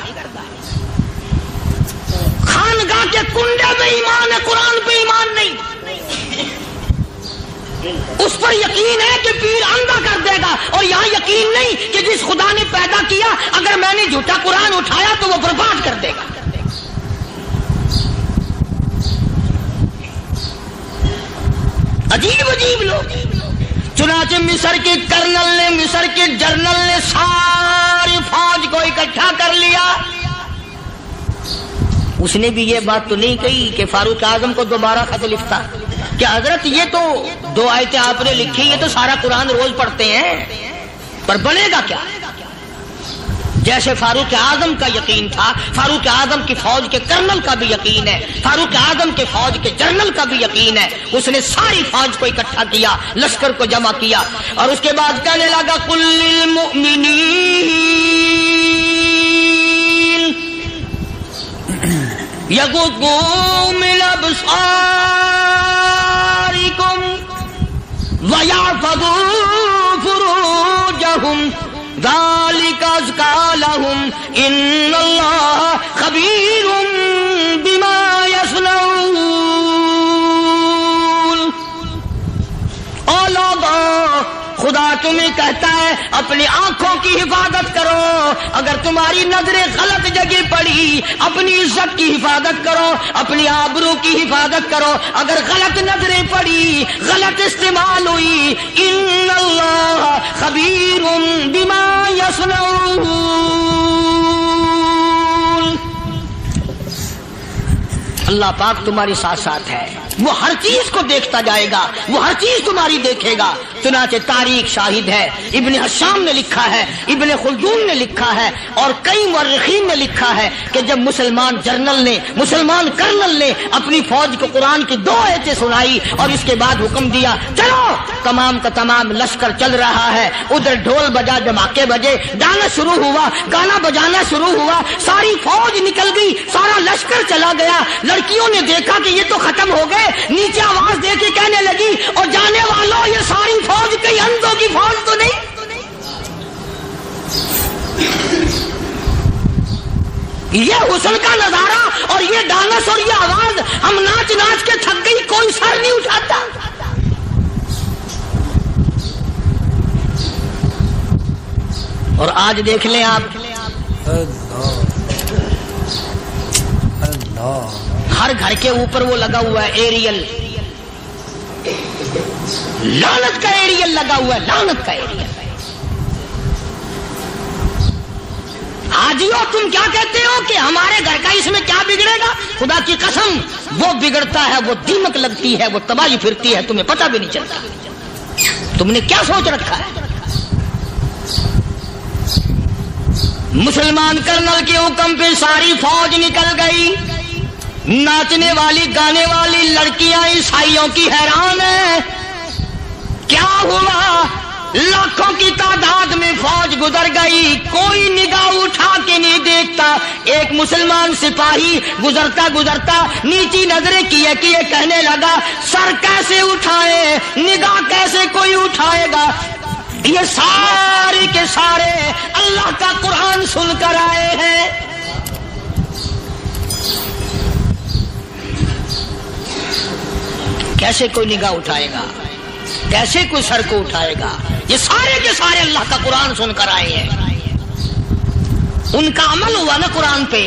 خانگاہ کے کنڈے پہ ایمان ہے، قرآن پہ ایمان نہیں۔ اس پر یقین ہے کہ پیر اندھا کر دے گا، اور یہاں یقین نہیں کہ جس خدا نے پیدا کیا اگر میں نے جھوٹا قرآن اٹھایا تو وہ برباد کر دے گا۔ عجیب عجیب لوگ۔ چنانچہ مصر کے کرنل نے، مصر کے جنرل نے ساری فوج کو اکٹھا کر لیا۔ اس نے بھی یہ بات تو نہیں کہی کہ فاروق اعظم کو دوبارہ خط لکھتا کہ حضرت یہ تو 2 آیتیں آپ نے لکھی، یہ تو سارا قرآن روز پڑھتے ہیں، پر بنے گا کیا؟ جیسے فاروق اعظم کا یقین تھا، فاروق اعظم کی فوج کے کرنل کا بھی یقین ہے، فاروق اعظم کے فوج کے جنرل کا بھی یقین ہے۔ اس نے ساری فوج کو اکٹھا کیا، لشکر کو جمع کیا، اور اس کے بعد کہنے لگا قل للمؤمنین یغضوا من ابصارکم وَيَحْفَظُوا فُرُوجَهُمْ ذَلِكَ أَزْكَىٰ لَهُمْ إِنَّ اللَّهَ خَبِيرٌ بِمَا يَصْنَعُونَ۔ او لوگو، خدا تمہیں کہتا ہے اپنی آنکھوں کی حفاظت کرو، اگر تمہاری نظریں غلط جگہ پڑی اپنی عزت کی حفاظت کرو، اپنی آبرو کی حفاظت کرو، اگر غلط نظریں پڑی، غلط استعمال ہوئی، ان اللہ خبیر بما یصنعون۔ اللہ پاک تمہاری ساتھ ساتھ ہے، وہ ہر چیز کو دیکھتا جائے گا، وہ ہر چیز تمہاری دیکھے گا۔ چنانچہ تاریخ شاہد ہے، ابن حشام نے لکھا ہے، ابن خلدون نے لکھا ہے، اور کئی مورخین نے لکھا ہے کہ جب مسلمان جنرل نے، مسلمان کرنل نے اپنی فوج کو قرآن کی 2 آیتیں سنائی اور اس کے بعد حکم دیا چلو، تمام کا تمام لشکر چل رہا ہے، ادھر ڈھول بجا، دھماکے بجے، گانا شروع ہوا، گانا بجانا شروع ہوا، ساری فوج نکل گئی، سارا لشکر چلا گیا۔ لڑکیوں نے دیکھا کہ یہ تو ختم ہو گئے، نیچے آواز دے کے کہنے لگی اور جانے والوں یہ ساری فوج کئی اندھوں کی فوج تو نہیں؟ یہ حسن کا نظارہ اور یہ ڈانس اور یہ آواز، ہم ناچ ناچ کے تھک گئی، کوئی سر نہیں اٹھاتا۔ اور آج دیکھ لیں آپ، ہر گھر کے اوپر وہ لگا ہوا ہے ایریل، لعنت کا ایریل لگا ہوا ہے، لعنت کا ایریل۔ حاجیو تم کیا کہتے ہو کہ ہمارے گھر کا اس میں کیا بگڑے گا؟ خدا کی قسم وہ بگڑتا ہے، وہ دیمک لگتی ہے، وہ تباہی پھرتی ہے، تمہیں پتہ بھی نہیں چلتا۔ تم نے کیا سوچ رکھا ہے؟ مسلمان کرنل کے حکم پہ ساری فوج نکل گئی، ناچنے والی گانے والی لڑکیاں عیسائیوں کی حیران ہیں، کیا ہوا؟ لاکھوں کی تعداد میں فوج گزر گئی، کوئی نگاہ اٹھا کے نہیں دیکھتا۔ ایک مسلمان سپاہی گزرتا گزرتا نیچی نظریں کیے کیے کہنے لگا سر کیسے اٹھائے، نگاہ کیسے کوئی اٹھائے گا؟ یہ سارے کے سارے اللہ کا قرآن سن کر آئے ہیں۔ کیسے کوئی نگاہ اٹھائے گا؟ کیسے کوئی سر کو اٹھائے گا؟ یہ سارے کے سارے اللہ کا قرآن سن کر آئے ہیں، ان کا عمل ہوا نا قرآن پہ۔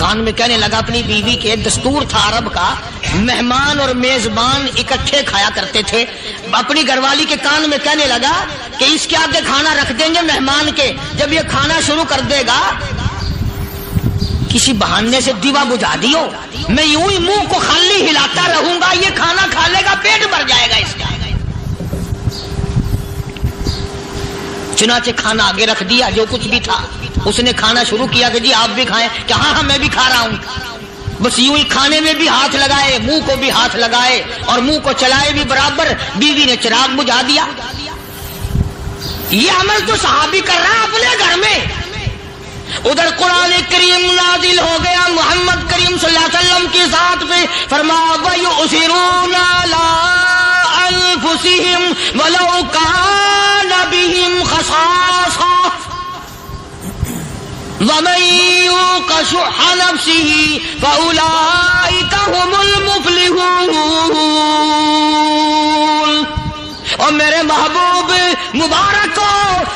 کان میں کہنے لگا اپنی بیوی کے، دستور تھا عرب کا، مہمان اور میزبان اکٹھے کھایا کرتے تھے، اپنی گھر والی کے کان میں کہنے لگا کہ اس کے آگے کھانا رکھ دیں گے مہمان کے، جب یہ کھانا شروع کر دے گا کسی بہانے سے دیوا بجھا دیو، میں یوں ہی منہ کو خالی ہلاتا رہوں گا، یہ کھانا کھا لے گا، پیٹ بھر جائے گا اس کا۔ چنانچہ کھانا آگے رکھ دیا، جو کچھ بھی تھا اس نے کھانا شروع کیا کہ جی آپ بھی کھائیں، کہ ہاں میں بھی کھا رہا ہوں۔ بس یوں ہی کھانے میں بھی ہاتھ لگائے، منہ کو بھی ہاتھ لگائے اور منہ کو چلائے بھی برابر، بیوی نے چراغ بجھا دیا۔ یہ عمل تو صحابی کر رہا ہے اپنے گھر میں، ادھر قرآن کریم نازل ہو گیا محمد کریم صلی اللہ علیہ وسلم کی ذات پہ، فرمایا وَيُؤْثِرُونَ عَلَىٰ أَنفُسِهِمْ وَلَوْ كَانَ بِهِمْ خَصَاصَةٌ وَمَن يُوقَ شُحَّ نَفْسِهِ فَأُولَٰئِكَ هُمُ الْمُفْلِحُونَ۔ اور میرے محبوب مبارک کو،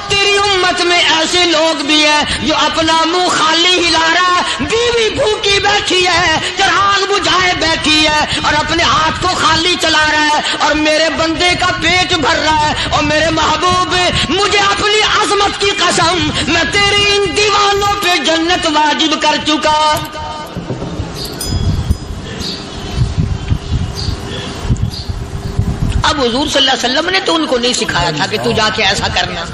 تیری امت میں ایسے لوگ بھی ہیں جو اپنا منہ خالی ہلا رہا ہے، بیوی بھوکی بیٹھی ہے، چراغ بجھائے بیٹھی ہے اور اپنے ہاتھ کو خالی چلا رہا ہے اور میرے بندے کا پیٹ بھر رہا ہے۔ اور میرے محبوب مجھے اپنی عظمت کی قسم، میں تیرے ان دیوانوں پہ جنت واجب کر چکا۔ اب حضور صلی اللہ علیہ وسلم نے تو ان کو نہیں سکھایا تھا کہ تو جا کے ایسا کرنا،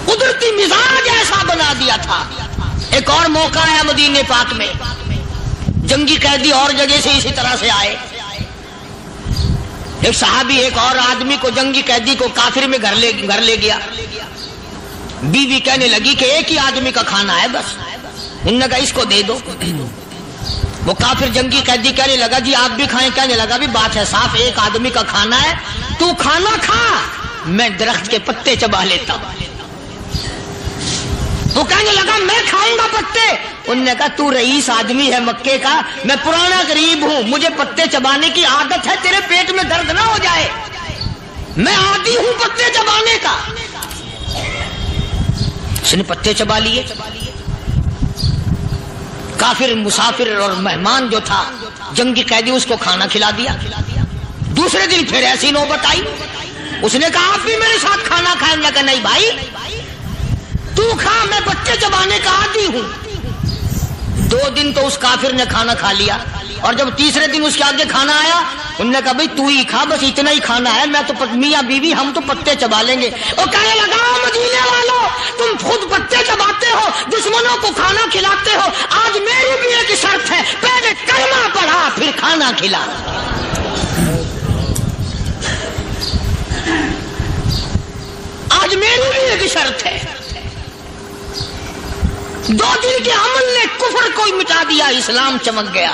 قدرتی مزاج ایسا بنا دیا تھا۔ ایک اور موقع آیا مدینے پاک میں، جنگی قیدی اور جگہ سے اسی طرح سے آئے، ایک صحابی ایک اور آدمی کو، جنگی قیدی کو کافر میں گھر لے گیا۔ بیوی کہنے لگی کہ ایک ہی آدمی کا کھانا ہے بس، انہوں نے کہا اس کو دے دو۔ وہ کافر جنگی قیدی کہنے لگا جی آپ بھی کھائیں، کہنے لگا بھی بات ہے صاف، ایک آدمی کا کھانا ہے، تو کھانا کھا، میں درخت کے پتے چبا لیتا ہوں۔ وہ کہنے لگا میں کھاؤں گا پتے، انہوں نے کہا تو رئیس آدمی ہے مکے کا، میں پرانا غریب ہوں، مجھے پتے چبانے کی عادت ہے، تیرے پیٹ میں درد نہ ہو جائے، میں عادی ہوں پتے چبانے کا۔ اس نے پتے چبا لیے۔ کافر مسافر اور مہمان جو تھا جنگی قیدی، اس کو کھانا کھلا دیا۔ دوسرے دن پھر ایسی نوبت آئی، اس نے کہا آپ بھی میرے ساتھ کھانا کھائیں گے؟ کہ نہیں بھائی تو کھا، میں بچے چبانے کا عادی ہوں۔ 2 دن تو اس کافر نے کھانا کھا لیا، اور جب تیسرے دن اس کے آگے کھانا آیا، انہوں نے کہا بھائی تو ہی کھا، بس اتنا ہی کھانا ہے، میں تو میاں بیوی ہم تو پتے چبا لیں گے۔ اور کہنے لگا مدینے والوں تم خود پتے چباتے ہو، دشمنوں کو کھانا کھلاتے ہو، آج میری بھی ایک شرط ہے، پہلے کلمہ پڑھا پھر کھانا کھلا۔ آج میری بھی ایک شرط ہے۔ 2 دن کے عمل نے کفر کو مٹا دیا، اسلام چمک گیا۔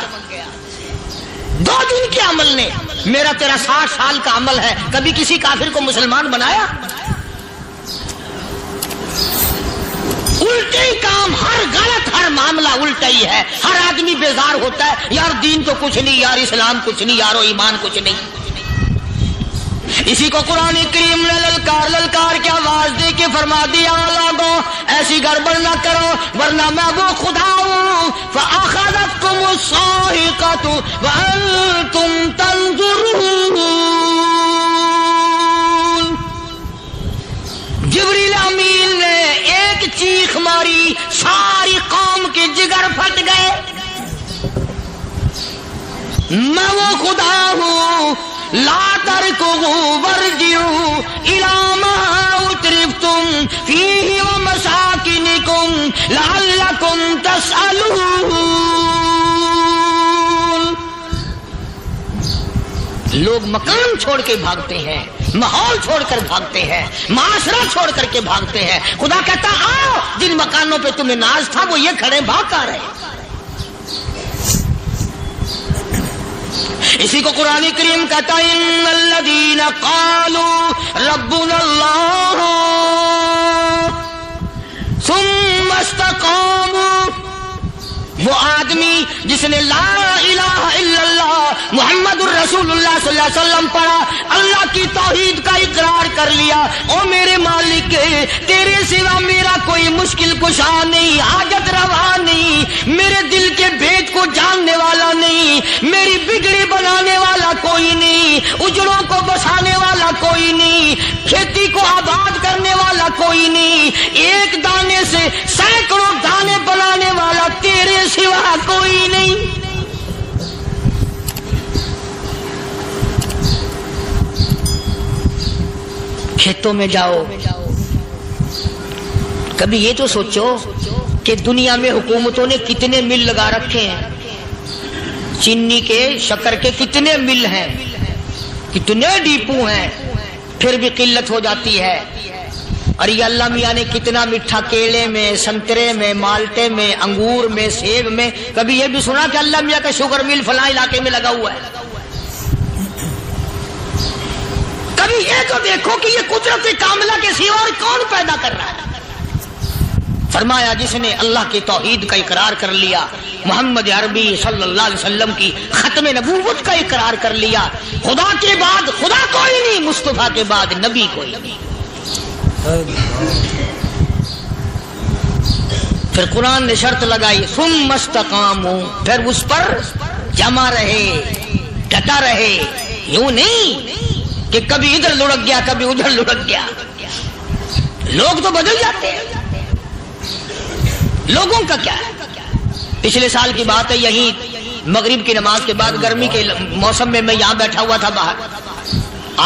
2 دن کے عمل نے، میرا تیرا 60 سال کا عمل ہے، کبھی کسی کافر کو مسلمان بنایا؟ الٹے ہی کام، ہر غلط، ہر معاملہ الٹا ہی ہے۔ ہر آدمی بیزار ہوتا ہے، یار دین تو کچھ نہیں، یار اسلام کچھ نہیں، یارو ایمان کچھ نہیں۔ اسی کو قرآن کریم نے للکار کے آواز دے کے فرما دیا لوگوں ایسی گڑبڑ نہ کرو ورنہ میں وہ خدا ہوں۔ فَأَخَذَتْكُمُ الصَّاعِقَةُ وَأَنْتُمْ تَنْظُرُونَ۔ جبریل امین نے ایک چیخ ماری، ساری قوم کے جگر پھٹ گئے۔ میں وہ خدا ہوں، لا تركضوا وارجعوا إلى ما أترفتم فيه ومساكنكم لعلكم تسألون۔ لوگ مکان چھوڑ کے بھاگتے ہیں، ماحول چھوڑ کر بھاگتے ہیں، معاشرہ چھوڑ کر کے بھاگتے ہیں۔ خدا کہتا آؤ، جن مکانوں پہ تمہیں ناز تھا وہ یہ کھڑے بھاگ کر رہے۔ اسی کو قرآن کریم کہتا ہے ان الذین قالوا ربنا اللہ ثم استقاموا وہ آدمی جس نے لا الہ الا اللہ محمد الرسول اللہ صلی اللہ علیہ وسلم پڑھا، اللہ کی توحید کا اقرار کر لیا، او میرے مالک تیرے سوا میرا کوئی مشکل کشا نہیں، حاجت روا نہیں، میرے دل کے بھید کو جاننے والا نہیں، میری بگڑی بنانے والا کوئی نہیں، اجڑوں کو بسانے والا کوئی نہیں، کھیتی کو آباد کرنے والا کوئی نہیں، ایک دانے سے سینکڑوں دانے بنانے والا تیرے سوا کوئی نہیں۔ کھیتوں میں جاؤ، کبھی یہ تو سوچو کہ دنیا میں حکومتوں نے کتنے مل لگا رکھے ہیں، چینی کے شکر کے کتنے مل ہیں، کتنے ڈیپو ہیں، پھر بھی قلت ہو جاتی ہے۔ اور یہ اللہ میاں نے کتنا میٹھا کیلے میں، سنترے میں، مالٹے میں، انگور میں، سیب میں، کبھی یہ بھی سنا کہ اللہ میاں کا شوگر مل فلاں علاقے میں لگا ہوا ہے؟ کبھی یہ تو دیکھو کہ یہ قدرت کاملہ کے سوا اور کون پیدا کر رہا ہے؟ فرمایا جس نے اللہ کی توحید کا اقرار کر لیا، محمد عربی صلی اللہ علیہ وسلم کی ختم نبوت کا اقرار کر لیا، خدا کے بعد خدا کوئی نہیں، مصطفیٰ کے بعد نبی کوئی نہیں۔ پھر قرآن نے شرط لگائی ثم استقاموا، پھر اس پر جمع رہے، ڈٹا رہے، یوں نہیں کہ کبھی ادھر لڑک گیا کبھی ادھر لڑک گیا۔ لوگ تو بدل جاتے ہیں، لوگوں کا کیا ہے؟ پچھلے سال کی بات ہے، یہیں مغرب کی نماز کے بعد گرمی کے موسم میں یہاں بیٹھا ہوا تھا باہر،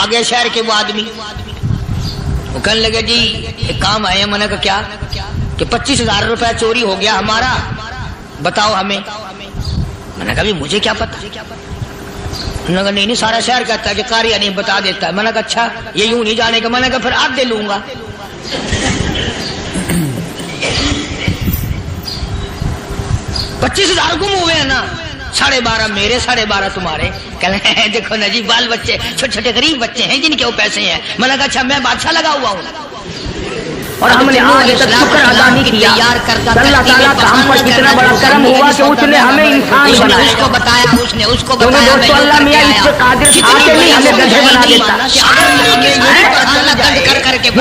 آگے شہر کے وہ آدمی، وہ کہنے لگے جی ایک کام آئے ہیں۔ میں نے کہا کیا؟ کہ 25,000 روپے چوری ہو گیا ہمارا، بتاؤ ہمیں۔ میں نے کہا مجھے کیا پتا؟ انہوں نے کہا نہیں سارا شہر کہتا ہے کہ قاریہ نہیں بتا دیتا ہے۔ میں نے کہا اچھا یہ یوں نہیں جانے کا؟ میں نے کہا پھر آدھے لوں گا۔ 25,000 گم ہوئے ہیں نا، 12.5 میرے 12.5 تمہارے۔ کہنے ہیں دیکھو نا جی بال بچے چھوٹے چھوٹے غریب بچے ہیں جن کے وہ پیسے ہیں۔ میں نے کہا اچھا میں بادشاہ لگا ہوا ہوں اور ہم نے آج تک شکر ادا نہیں کیا اللہ تعالیٰ کا ہم پر کتنا بڑا کرم ہوا کہ اس نے ہمیں انسان بنایا۔ اس کو بتایا، اس نے اس کو تمہیں بتایا، دوستو اللہ میاں اس سے قادر تھا کہ نہیں ہمیں گدھے بنا دیتا؟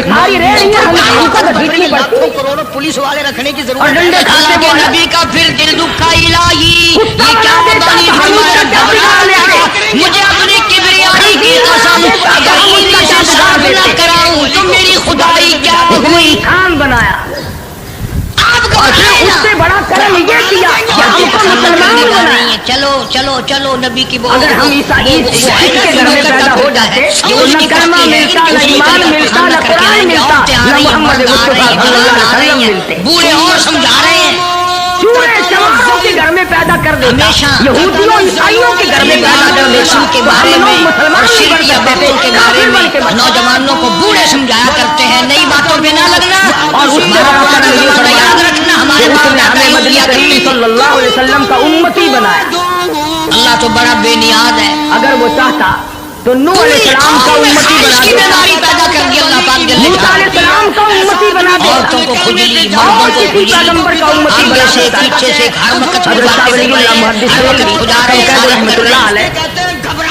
بھاری ریڑھ یہ ہم کو گھسیٹنی پڑتی، لاکھوں کروڑوں پولیس والے رکھنے کی اور ضرورت ڈنڈے ہے۔ کھاتے اللہ کے وہ نبی کا پھر دل دکھا الہی، کتا یہ کیا بنا دیتا بانی تو ہم اس کا کیا بگاڑ لیتے؟ مجھے اپنی کبریائی کی قسم اگر ان سے صاف نہ کراؤں تو میری خدائی کیا ہوئی؟ انسان بنایا آپ کو اور پھر اس سے بڑا کرم یہ کیا کہ ہم کو مسلمان بنایا۔ چلو چلو چلو نبی کی بات، اگر ہم عیسائی کے گھر میں پیدا ہو جاتے تو نہ کلمہ ملتا، نہ ایمان ملتا، نہ قرآن ملتا، نہ محمد مصطفیٰ صلی اللہ علیہ وسلم ملتے۔ بوڑھے اور سمجھا رہے ہیں، چورے چماروں کے گھر میں پیدا کر دیتا، یہودیوں عیسائیوں کے گھر میں پیدا کر دیتا، کے بارے میں مسلمان اور نہیں بن شرک یا سکتے بدعت تھے، کے بارے کافر میں بن کے بن۔ نوجوانوں کو بوڑھے سمجھایا کرتے ہیں، نئی باتوں پہ نہ لگنا اور اس سے ہمارا بڑا کرم یہ زمانہ فرمایا یاد رکھنا، ہمارے کہ اس باپ نے دادا ہمیں یوں مدنی کیا کریم کرتے صلی اللہ علیہ وسلم کا امتی بنایا۔ اللہ تو بڑا بے نیاز ہے، اگر وہ چاہتا تو نوح علیہ السلام کا امتی بنا کی دیتا، بیماری پیدا کر دی اللہ پاک جل موسیٰ علیہ السلام کا امتی بنا عورتوں دیتا، کو کھجلی، اور مردوں کو کسی کھجلی، پیغمبر کا امتی آگے بنا سے دیتا۔ پیچھے سے ہر وقت حضرت شاہ ولی اللہ محدث رحمۃ اللہ علیہ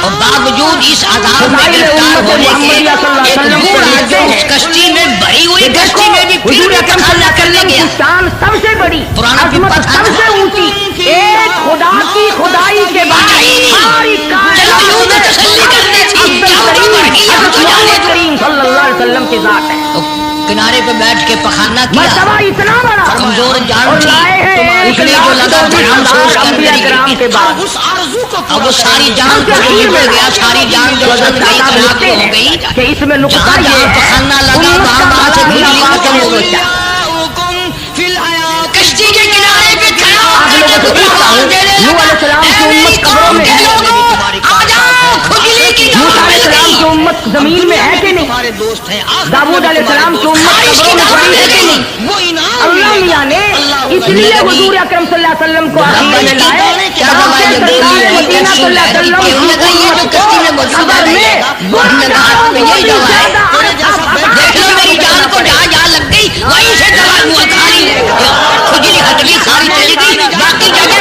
اور باوجود اس عذاب میں فضائل گرفتار امت ہونے کے محمدیہ صلی اللہ علیہ ایک وسلم سے بوڑھا لکھتے جو ہیں اس کشتی میں بھری ہوئی کہ کشتی میں بھی پھر حضور بھی اکرم صلی تخلہ اللہ کرنے علیہ گیا۔ وسلم کی شان سب سے بڑی، پرانا عظمت پیپر تھا سب سے اونچی، ایک خدا کی خدائی کے بعد ساری کائنات چلو یوں میں تو تسلی کرنے تھی، افضل کیا ہوگا ترین بڑھ گئی، اب حضرت تو جانے محمد دو۔ کریم صلی اللہ علیہ وسلم کی ذات ہے۔ تو کنارے پہ بیٹھ کے پخانہ کیا، مرتبہ اتنا بڑا کمزور جان اور تھی، لائے ہیں اس لیے جو لگا دھڑام سے اس کے اندر انبیاء ہی کرام گری۔ کے بعد اب وہ ساری جان کو شہید ہو گیا، ساری جان جو سن گئی ہلاک ہو گئی، کہ اس میں نقطہ جہاں یہ جہاں ہے پخانہ لگا وہاں سے کھجلی ختم ہو گئی۔ کشتی کے کنارے پہ کھڑا ہو آپ لوگوں سے پوچھتا ہوں، نوح علیہ السلام کی امت قبروں میں ہے، آ جاؤ کھجلی کی موسیٰ علیہ السلام کی امت زمین میں ہے کہ نہیں، ہمارے دوست ہیں، داؤد علیہ السلام کی امت قبروں میں پڑی ہے کہ نہیں؟ وہ انعام اللہ میاں نے اس لیے حضور اکرم صلی اللہ علیہ وسلم کو آخر میں لائے کیا تاکہ سرکار مدینہ صلی اللہ علیہ وسلم کی امت کو قبر میں گناہگاروں کو بھی زیادہ دیکھ لو میری جان کو جہاں جہاں لگ گئی وہیں سے دوا ہوا کھاری کھجلی ہٹ گئی، کھاری چلی گئی، باقی جگہ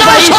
900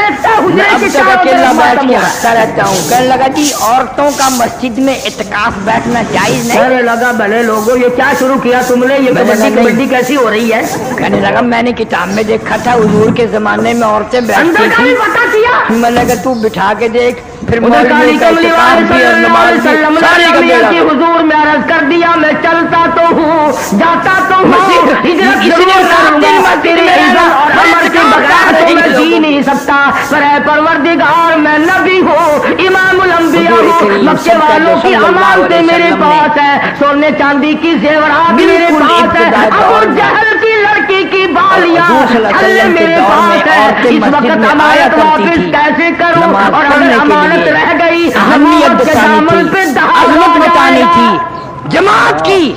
دیکھتا ہوں اب تک اکیلا بیٹھ کے ہنستا رہتا ہوں. کہنے لگا جی عورتوں کا مسجد میں اعتکاف بیٹھنا جائز نہیں. کہنے لگا بھلے لوگوں یہ کیا شروع کیا تم نے, یہ کبڈی کیسی ہو رہی ہے؟ کہنے لگا میں نے کتاب میں دیکھا تھا حضور کے زمانے میں عورتیں بیٹھتی اندر کا بھی تھیں. پتا کیا میں نے کہا تو بٹھا کے دیکھ. پھر ادھر کالی کملی والے صلی اللہ علیہ وسلم ساری کی حضور میں عرض کر دیا میں چلتا تو ہوں جاتا تو ہوں, ہجرت ضرور کروں گا, تیرے عزت اور عمر کے بغیر تو میں جی نہیں سکتا, پر اے پروردگار میں نبی ہوں, امام الانبیاء ہوں, مکے والوں کی امانتیں میرے پاس ہے, سونے چاندی کی زیورات میرے پاس ہے, ابو جہل کی لڑکی کی بالیاں اللہ میرے پاس ہے. اس وقت امانت واپس کیسے کروں, اور اگر امانت رہ گئی اہمیت کے دامن پہ عظمت بتانی تھی جماعت کی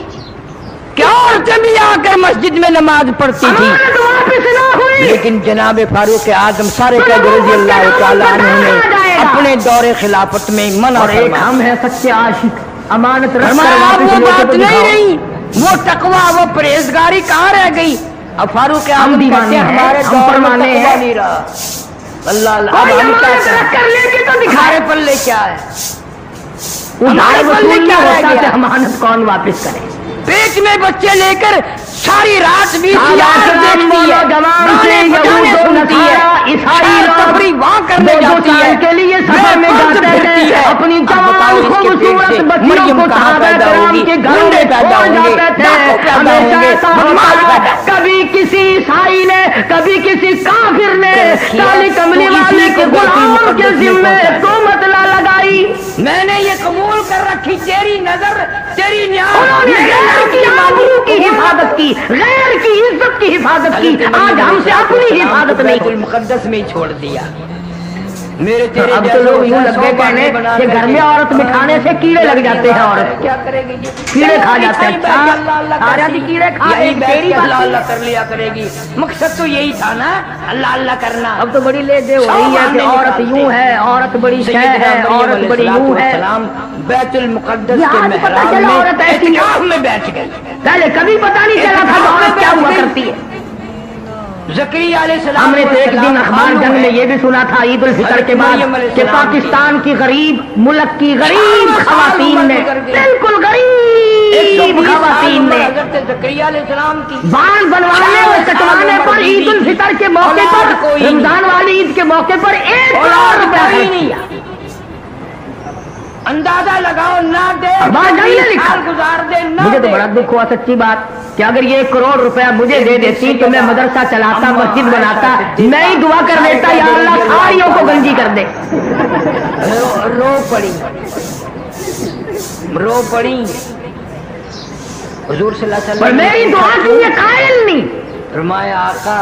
کہ عورتیں بھی آ کر مسجد میں نماز پڑھتی تھی. امانت واپس نہ ہوئی. لیکن جناب فاروق اعظم سارے رضی اللہ تعالیٰ عنہ نے اپنے دور خلافت میں منع اور ایک فرمایا. ہم ہے سچے عاشق, امانت رکھ کر فرمایا اب واپس وہ لے کے بات تو نہیں دکھاؤ. رہی, وہ تقویٰ وہ پرہیزگاری کہاں رہ گئی. اب فاروق ہم اعظم دیوانے کہتے ہیں ہیں, ہمارے ہم دور میں پروانے تقویٰ ہیں. نہیں رہا. اللہ اللہ, اب کوئی ہم کیا امانت رکھ کریں, کر لے کے تو دکھائے. ہمارے پلے کیا ہے. ادھار ہمارے وصول پلے نہیں کیا رہ ہوتا گیا؟ کہ امانت کون واپس کرے. پیٹ میں بچے لے کر ساری رات بھی کرنے جاتی ہے کے لیے سفر میں جاتے ہیں, اپنی جوان خوبصورت بچیوں کو صحابہ کرام کے گھروں میں چھوڑ جاتے تھے. ہمیشہ کبھی کسی عیسائی نے, کبھی کسی کافر نے کالی کملی والے کے غلام کے ذمے تہمت نہ لگائی. میں نے یہ قبول کر رکھی تیری نظر تیری انہوں نے غیر کی آبرو کی حفاظت کی, غیر کی عزت کی حفاظت کی. آج ہم سے اپنی حفاظت نہیں کی. المقدس میں ہی چھوڑ دیا. میرے تیرے اب تو لوگ یوں لگ گئے کہنے کہ گھر میں عورت بٹھانے سے کیڑے لگ جاتے ہیں. عورت کیا کرے گی, کیڑے کھا جاتے ہیں. سارا بھی کیڑے کھا تیری اللہ اللہ کر لیا کرے گی. مقصد تو یہی تھا نا, اللہ اللہ کرنا. اب تو بڑی لے دے ہو رہی ہے کہ عورت یوں ہے, عورت بڑی شے ہے, عورت بڑی یوں ہے. بیت المقدس کے محراب میں اعتکاف میں بیٹھ گئے. پہلے کبھی پتا نہیں چلا تھا کہ عورت کیا ہوا کرتی ہے. زکریا علیہ السلام ہم نے تو ایک دن اخبار جنگ میں یہ بھی سنا تھا عید الفطر کے بعد کہ پاکستان کی غریب ملک کی غریب خواتین نے, بالکل غریب خواتین نے زکریا علیہ السلام کی بال بنوانے اور کٹوانے پر عید الفطر کے موقع پر, رمضان والی عید کے موقع پر 1 کروڑ روپے خرچ کیا. اندازہ لگاؤ نہ دے گزار دے. مجھے تو بڑا دکھ ہوا سچی بات کہ اگر یہ 1 کروڑ روپیہ مجھے دے دیتی تو میں مدرسہ چلاتا, مسجد بناتا, میں ہی دعا کر دیتا یا اللہ ساریوں کو گنجی کر دے. رو پڑی حضور صلی اللہ علیہ پر وسلم میری دعا کی یہ قائل نہیں. فرمایا آقا,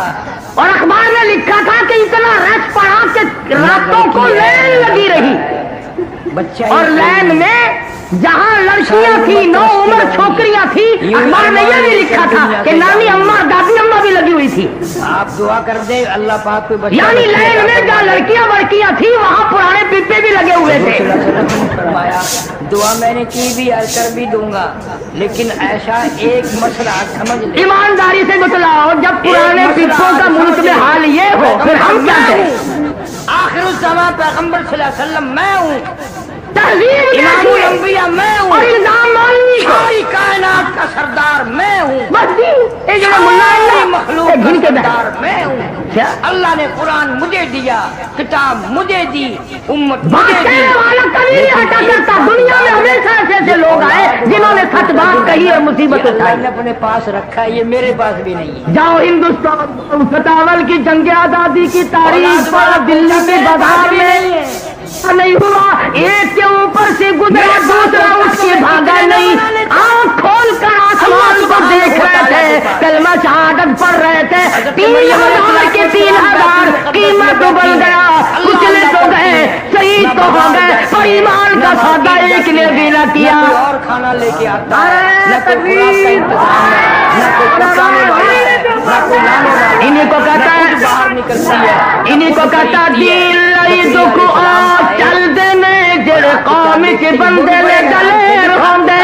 اور اخبار میں لکھا تھا کہ اتنا رش پڑا کہ راتوں کو لین لگی رہی, بچہ اور لین میں جہاں لڑکیاں تھی, 9 عمر چھوکریاں تھی, اخبار میں یہ بھی لکھا تھا کہ نانی اما دادی اما بھی لگی ہوئی تھی. آپ دعا کر دیں اللہ پاک کو بچہ. یعنی لین میں جہاں لڑکیاں بڑکیاں تھی وہاں پرانے پیپے بھی لگے ہوئے تھے. فرمایا دعا میں نے کی بھی کر بھی دوں گا, لیکن ایسا ایک مسئلہ سمجھ لیں. ایمانداری سے بتلاؤ, جب پرانے پیپوں کا ملک میں حال یہ ہو پھر ہم کیا کریں. آخر الزمان پیغمبر صلی اللہ علیہ وسلم میں ہوں, تہذیب امام الانبیاء میں ہوں, اور الزام مولوی کو. ساری کائنات کا سردار میں ہوں, بس جی یہ جو ملا مخلوق کا گن کے سردار میں ہوں. کیا اللہ نے قرآن مجھے دیا, کتاب مجھے دی, امت بات مجھے دی. کہنے والا کبھی نہیں ہٹا کرتا. دنیا میں ہمیشہ ایسے ایسے لوگ آئے جنہوں نے سچ بات کہی اور مصیبت یہ اللہ اٹھائی. نے اپنے پاس رکھا ہے, یہ میرے پاس بھی نہیں ہے. جاؤ ہندوستان ستاول کی جنگ آزادی کی تاریخ پر دلی کے بازار میں نہیں ہوا, ایک کے اوپر سے گزرا دوسرا اس کے بھاگا نہیں. آنکھ کھول کر آسمان کو دیکھ رہے تھے, کلمہ شہادت پڑھ رہے تھے. 3000 کے 3000 قیمت بن گیا, کچلے تو گئے, شہید تو ہو گئے, پر ایمان کا سودا ایک نے بھی نہ کیا. اور کھانا لے کے آتا ہے, نہ کوئی خوراک کا انتظام ہے, نہ کوئی پکانے والا ہے, نہ کوئی لانے والا ہے. انہیں کو کہتا ہے, باہر نکلتی ہے, انہیں کو کہتا دل لئی دکھ آ چل دینے جڑ قوم کے بندے نے گلے روندے.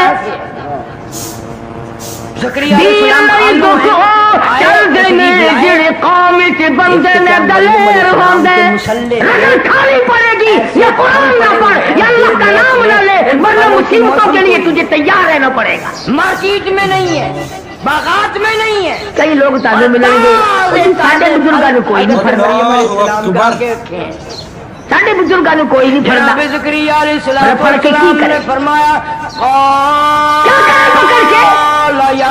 زکریا دل لئی دکھ آ چل دینے جڑ قوم قوم کے بندے نے دلیر ہوندے رزق کھانی پڑے گی، یا قرآن نہ پڑھ یا اللہ کا نام نہ لے، ورنہ مصیبتوں کے لیے تجھے تیار رہنا پڑے گا۔ مارکیٹ میں نہیں ہے، باغات میں نہیں ہے، کئی لوگ تازے ملیں گے، ساڈے بزرگاں نے کوئی نہیں فرمایا، ساڈے بزرگاں نے کوئی نہیں جناب فرمایا۔ زکریا علیہ السلام پڑھ کے کی کرے؟ نے فرمایا کیا کرے پکڑ کے؟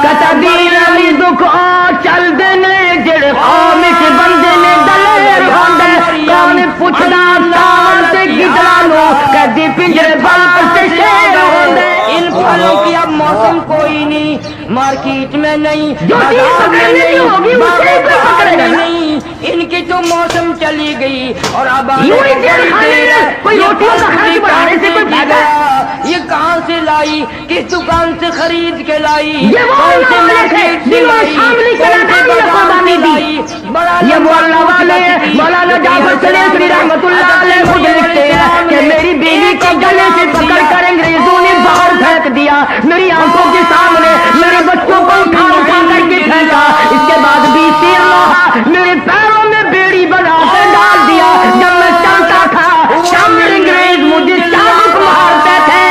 کتبی رزق آ چل دینے جڑے قوم کے بندے نے دلیر ہوندے، کون پوچھدا تار تے گدڑا نو کدی پنجرے بل تے شیر ہوندے۔ ان پھلوں کی اب موسم کوئی نہیں، مارکیٹ میں نہیں، جو چیز بازار میں پکڑنے کی ہوگی اسے ہی کوئی پکڑے گا نا۔ نہیں، ان کی تو موسم چلی گئی اور اب یوں ہی دیر کھانے میں کوئی روٹیوں کا خرچ بڑھانے سے کوئی فائدہ ہے؟ یہ کہاں سے لائی، کس دکان سے خرید کے لائی، یہ وہ کون سے اللہ والے تھے مارکیٹ سے جنہوں نے لائی، شاملی کے کون سے ناکامی نے بازار قربانی سے دی۔ لائی، بڑا یہ لمبا مولا والے مولانا جعفر سلیمی رحمۃ اللہ علیہ خود لکھتے ہیں کہ میری بیوی کو گلے سے پکڑ کر انگریزوں نے باہر پھینک دیا، میری آنکھوں کے سامنے میرے بچوں کو اٹھا اٹھا کر کے پھینکا، اس کے بعد 20 تیر لوہا میرے پیروں میں بیڑی بنا کر ڈال دیا، جب میں چلتا تھا شام انگریز مجھے چابک مارتے تھے۔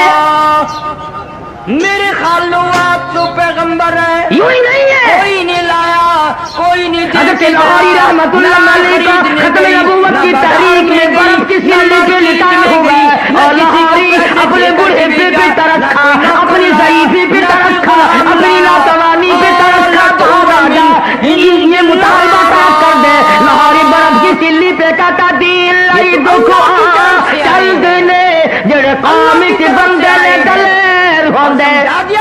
میرے خالو آپ تو پیغمبر ہیں، یوں ہی نہیں ہے، کوئی نہیں لایا، کوئی نہیں حضرت لاہوری رحمت اللہ علیہ کا ختم نبوت کی تحریک میں برف کی سیلی پہ لٹائے ہوئے اور لاہوری اپنے بڑھے پہ ترکھا، اپنی ضعیفی پہ ترکھا، اپنی ناتوانی پہ ترکھا، تو راجا یہ مطالبہ طرف کر دے۔ لاہوری برف کی سیلی پہ کہتا دل لائی دکھو چل دینے جڑے قوم کے بندے نے دلیر ہوندے،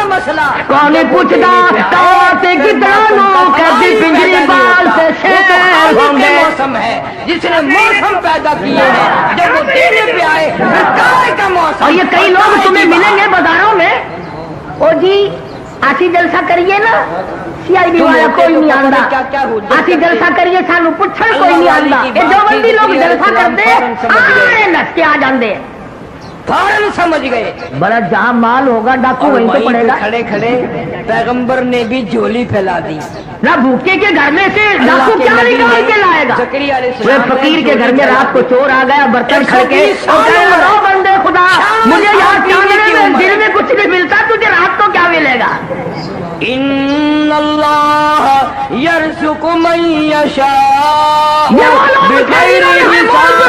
مسئلہ کون پوچھدا تو گدڑانوں کدی پنجری بال سے شیر ہوندے۔ موسم ہے جس نے موسم پیدا کیے ہیں، جب وہ دینے پہ آئے سرکار کا موسم۔ اور یہ کئی لوگ تمہیں ملیں گے بازاروں میں، او جی آسی جلسہ کریے نا، سی آئی ڈی والا کوئی نہیں آندا، آسی جلسہ کریے سانو پوچھن کوئی نہیں آندا، یہ جو بندی لوگ جلسہ کرتے آئے نس کے آ جاندے، فوراً سمجھ گئے۔ بڑا جہاں مال ہوگا ڈاکو اور وہیں تو وہیں پڑے پہ گا۔ کھڑے کھڑے پیغمبر نے بھی جھولی پھیلا دی۔ نہ بھوکے کے گھر میں سے ڈاکو کیا نکال کے لائے گا؟ زکریا علیہ وہ السلام فقیر کے گھر میں رات کو چور آ گیا، برتن کھڑ کے اور کہنے لگا بندے خدا مجھے یہاں چاندنے میں دن میں کچھ نہیں ملتا، تجھے رات کو کیا ملے گا؟ ان اللہ یرزق من یشاء بغیر حساب۔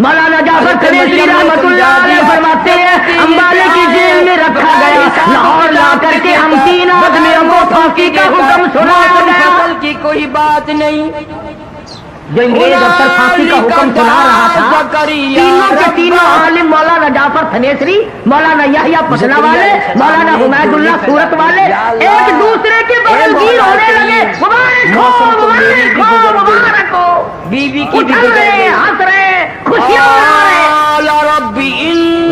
مولانا جعفر سلیمی رحمۃ اللہ علیہ فرماتے ہیں امبالے کی جیل میں رکھا گیا، لاہور لا کر کے ہم 3 آدمیوں کو پھانسی کا حکم سنایا گیا۔ فصل کی کوئی بات نہیں، جو انگریز افسر پھانسی کا حکم سنا رہا تھا، تینوں کے تینوں عالم مولانا جعفر تھنیسری، مولانا یحییٰ پٹنہ والے، مولانا حمید اللہ سورت والے ایک دوسرے کے بغل گیر ہونے لگے، مبارک ہو مبارک ہو مبارک ہو، بیوی کی اٹھ رہے ہنس رہے خوشیاں منا رہے۔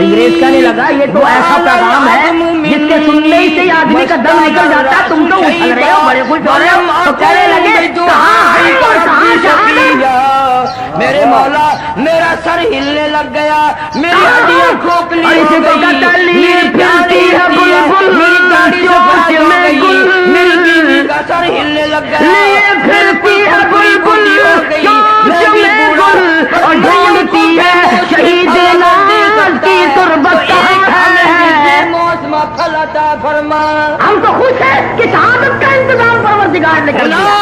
انگریز کہنے لگا یہ تو ایسا پیغام ہے جس کے سننے ہی سے آدمی کا دم نکل جاتا ہے، تم تو اچھل رہے ہو، بڑے خوش ہو رہے ہو، تو کہنے لگے کہاں حق اور کہاں شہادت؟ میرے مولا میرا سر ہلنے لگ گیا، میری ہڈیاں کھوکھلی ہو گئی، میری پیاری بلبل میری داڑھی سے میری بیوی کا سر ہلنے لگ گیا، پھرتی ہے بلبل اور ڈھونڈتی ہے شہید ناز کی تربت کہاں ہے۔ موسم پھل عطا فرما، ہم تو خوش ہیں کہ شہادت کا انتظام پروردگار نے کر دیا۔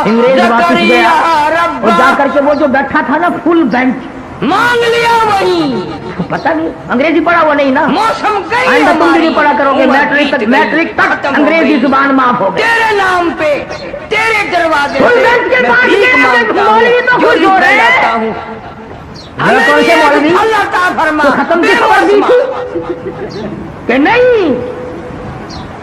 انگریز واپس گیا اور جا کر کے وہ جو بیٹھا تھا نا فل بینچ مانگ لیا وہی، پتہ نہیں انگریزی پڑھا ہوا نہیں نا، موسم گئی آئندہ تم بھی نہیں پڑھا کرو گے، ہماری میٹرک تک انگریزی زبان معاف ہو گئی۔ تیرے نام پہ تیرے دروازے فل بینچ کے بعد یہ مولوی تو خوش ہو رہے ہیں، کون سے مولوی تو ختم کی خبر دی تھی کہ نہیں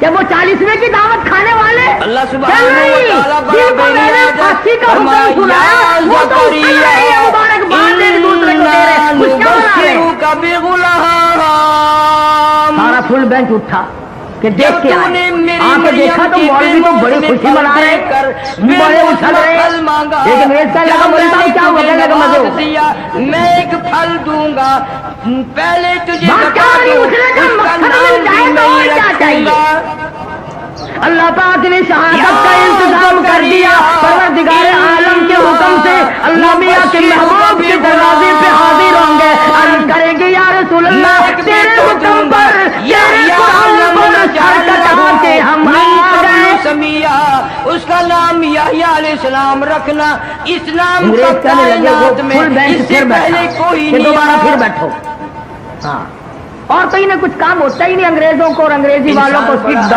کہ وہ 40ویں کی دعوت کھانے والے اللہ سبحانہ و تعالیٰ جن کو میں نے پھانسی کا حکم سنایا وہ تو اٹھل رہے ہیں، مبارکباد ایک دوسرے کو دے رہے ہیں، خوشیاں منا رہے ہیں۔ کبھی غلام سارا فل بینچ اٹھا کہ دیکھ کے آئے، آ کے دیکھا تو مولوی تو بڑی خوشی منا رہے ہیں، بڑے اچھل رہے ہیں، لیکن میرے سے لگا مولوی صاحب کیا ہوا، کہنے لگا مزے ہو میں ایک پھل دوں گا، پہلے تجھے بتا دوں اس کا مقصد مل جائے تو اور کیا چاہیے۔ اللہ پاک نے شہادت کا انتظام کر دیا پروردگار عالم کے حکم سے اللہ میاں کے محبوب کے دروازے پہ حاضر ہوں گے، عرض کریں گے یا رسول اللہ تیرے حکم پر تیرے قرآن پر سر کٹا کے ہم آ گئے۔ سمیہ اس کا نام یحییٰ علیہ السلام رکھنا، اس نام کا انگریز کہنے لگے وہ کائنات میں فل بینچ اس سے پھر پہلے بیٹھا کوئی کہ نہیں دوبارہ پھر آیا۔ بیٹھو۔ ہاں اور کہیں نہ کچھ کام ہوتا ہی نہیں انگریزوں کو، اور انگریزی والوں کو سیٹ